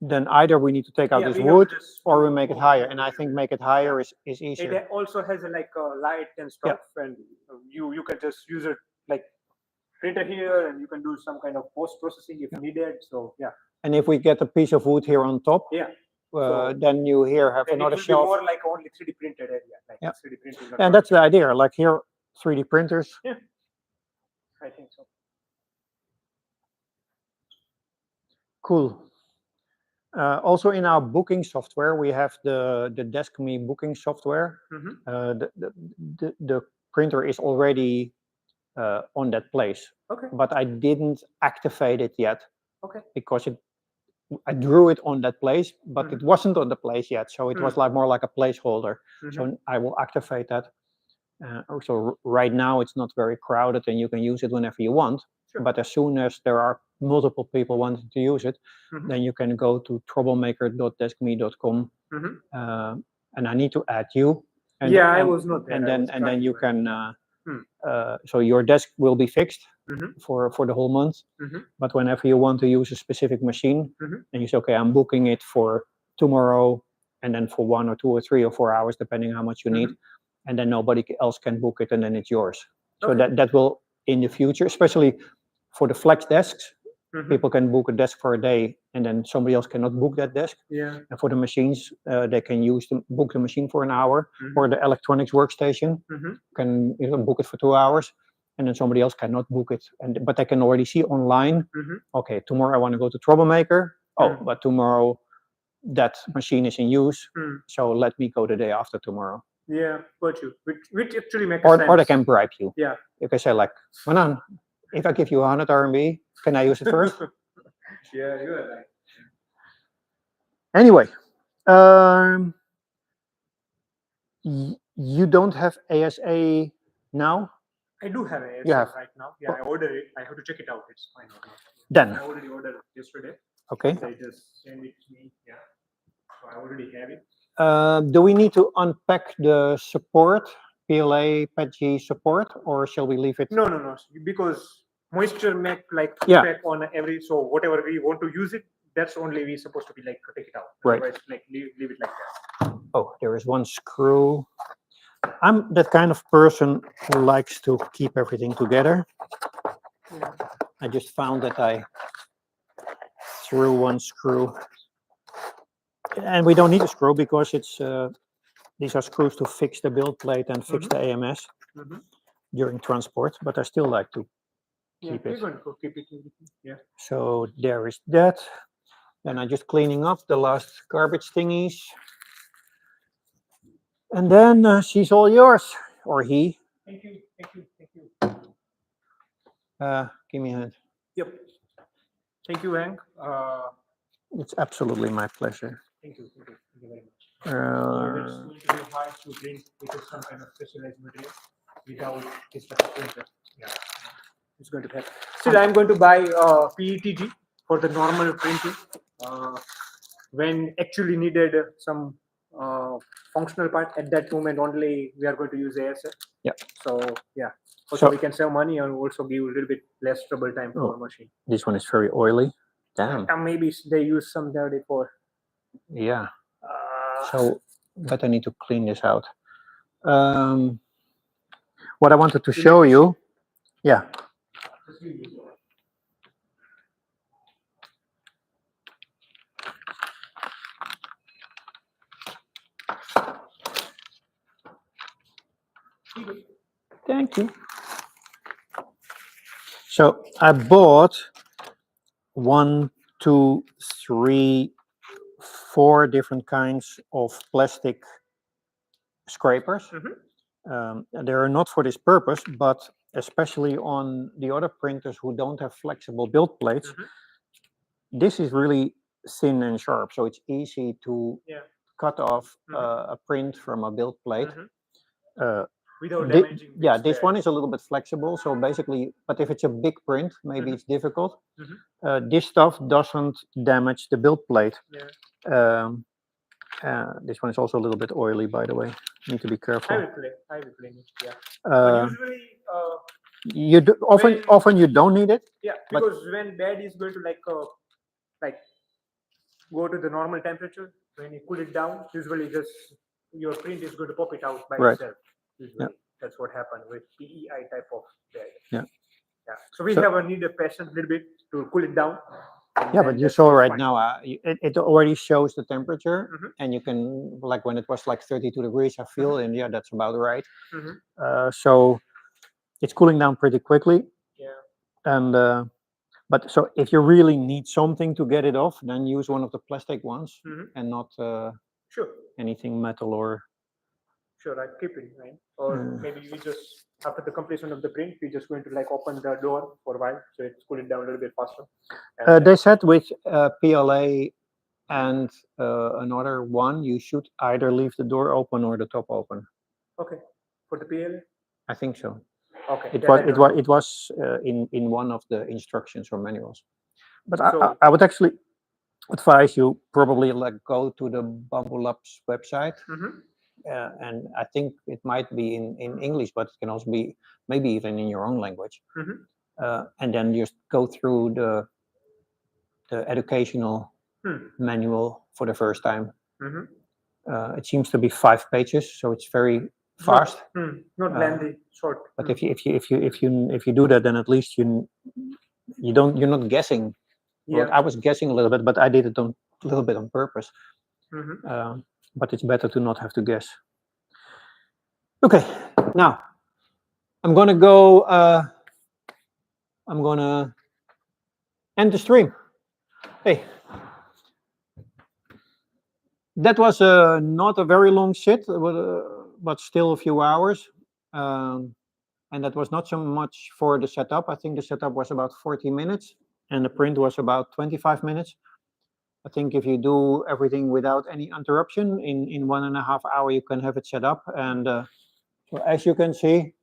then either we need to take out this wood, or we make it higher. And I think make it higher is easier. It also has a light and stuff, and you can just use it like printer here, and you can do some kind of post processing if needed. So yeah. And if we get a piece of wood here on top, then you here have another shelf. More like only 3D printed area, like 3D printing. And that's the idea. Like here, 3D printers. Yeah, I think so. Cool. Also in our booking software, we have the DeskMe booking software. The printer is already on that place. Okay. But I didn't activate it yet. Okay. Because I drew it on that place, but it wasn't on the place yet. So it was more like a placeholder. So I will activate that. So right now it's not very crowded and you can use it whenever you want. Sure. But as soon as there are multiple people wanting to use it, then you can go to troublemaker.deskme.com, and I need to add you. And, I was not there. And then you can. So your desk will be fixed for the whole month. But whenever you want to use a specific machine, and you say, okay, I'm booking it for tomorrow, and then for 1 or 2 or 3 or 4 hours, depending how much you need, and then nobody else can book it, and then it's yours. So that will in the future, especially for the flex desks. Mhm. People can book a desk for a day, and then somebody else cannot book that desk. Yeah. And for the machines, they can book the machine for an hour, Mhm. or the electronics workstation Mhm. can book it for 2 hours, and then somebody else cannot book it. But they can already see online. Mhm. Okay, tomorrow I want to go to Troublemaker. Oh, Mm. but tomorrow that machine is in use, Mm. so let me go the day after tomorrow. Yeah, got you. Which actually makes Or sense. they can bribe you. Yeah. You can say like, Manan, if I give you 100 RMB, can I use it first? Yeah, you are right. Anyway, you don't have ASA now? I do have a You have. right now. Yeah, I ordered it. I have to check it out. It's fine or not. Then. I already ordered it yesterday. Okay. They just send it to me. Yeah. So I already have it. Do we need to unpack the support, PLA, PETG support, or shall we leave it? No, because moisture make like Yeah. effect on every, so whatever we want to use it, that's only we supposed to be like take it out. Right. Otherwise, like leave it like that. Oh, there is one screw. I'm that kind of person who likes to keep everything together. Yeah. I just found that I threw one screw. And we don't need a screw because it's these are screws to fix the build plate and fix the AMS during transport, but I still like to keep We're it. going to keep it. Yeah. So there is that. Then I'm just cleaning up the last garbage thingies. And then she's all yours, or he. Thank you. Give me a hand. Yep. Thank you, Hank. It's absolutely my pleasure. Thank you very much. It's going to be hard to print with some kind of specialized material without this type of printer. Yeah, it's going to happen. Still, I'm going to buy PETG for the normal printing. When actually needed some functional part, at that moment only we are going to use ASF. Yeah. So yeah. Also, we can save money and also give a little bit less trouble time for our machine. This one is very oily. Damn. And maybe they use some dirty for. Yeah. So, but I need to clean this out. What I wanted to show you. Yeah. Thank you. So I bought 1, 2, 3, 4 different kinds of plastic scrapers. They are not for this purpose, but especially on the other printers who don't have flexible build plates, this is really thin and sharp, so it's easy to cut off a print from a build plate. Without damaging. This one is a little bit flexible, so basically, but if it's a big print, maybe it's difficult. This stuff doesn't damage the build plate. This one is also a little bit oily, by the way. Need to be careful. I will clean it. Yeah. But usually, you do, often you don't need it. Yeah, because when bed is going to like go to the normal temperature, when you cool it down, usually just your print is going to pop it out by itself. Usually, that's what happened with PEI type of bed. Yeah. So we need a patient a little bit to cool it down. Yeah, but you saw right now, it already shows the temperature, and you can, like when it was like 32 degrees, I feel, and yeah, that's about right. So it's cooling down pretty quickly. Yeah. And but so if you really need something to get it off, then use one of the plastic ones and not anything metal or. Sure, I keep it, right? Or maybe we just, after the completion of the print, we're just going to like open the door for a while, so it's cool it down a little bit faster. They said with PLA and another one, you should either leave the door open or the top open. Okay, for the PLA? I think so. Okay. It was in one of the instructions or manuals. But I would actually advise you probably like go to the Bambu Lab's website. And I think it might be in English, but it can also be maybe even in your own language. And then just go through the educational manual for the first time. It seems to be 5 pages, so it's very fast. Not lengthy, short. But if you do that, then at least you're not guessing. Yeah. Well, I was guessing a little bit, but I did it a little bit on purpose. But it's better to not have to guess. Okay, now I'm gonna go. I'm gonna end the stream. Hey, that was not a very long sit, but still a few hours. And that was not so much for the setup. I think the setup was about 40 minutes and the print was about 25 minutes. I think if you do everything without any interruption, in 1.5 hours, you can have it set up. And so as you can see,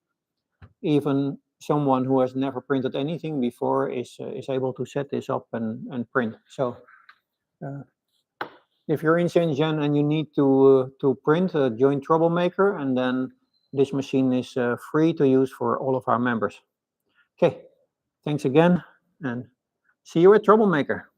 even someone who has never printed anything before is able to set this up and print. So if you're in Shenzhen and you need to print, join Troublemaker, and then this machine is free to use for all of our members. Okay, thanks again, and see you at Troublemaker.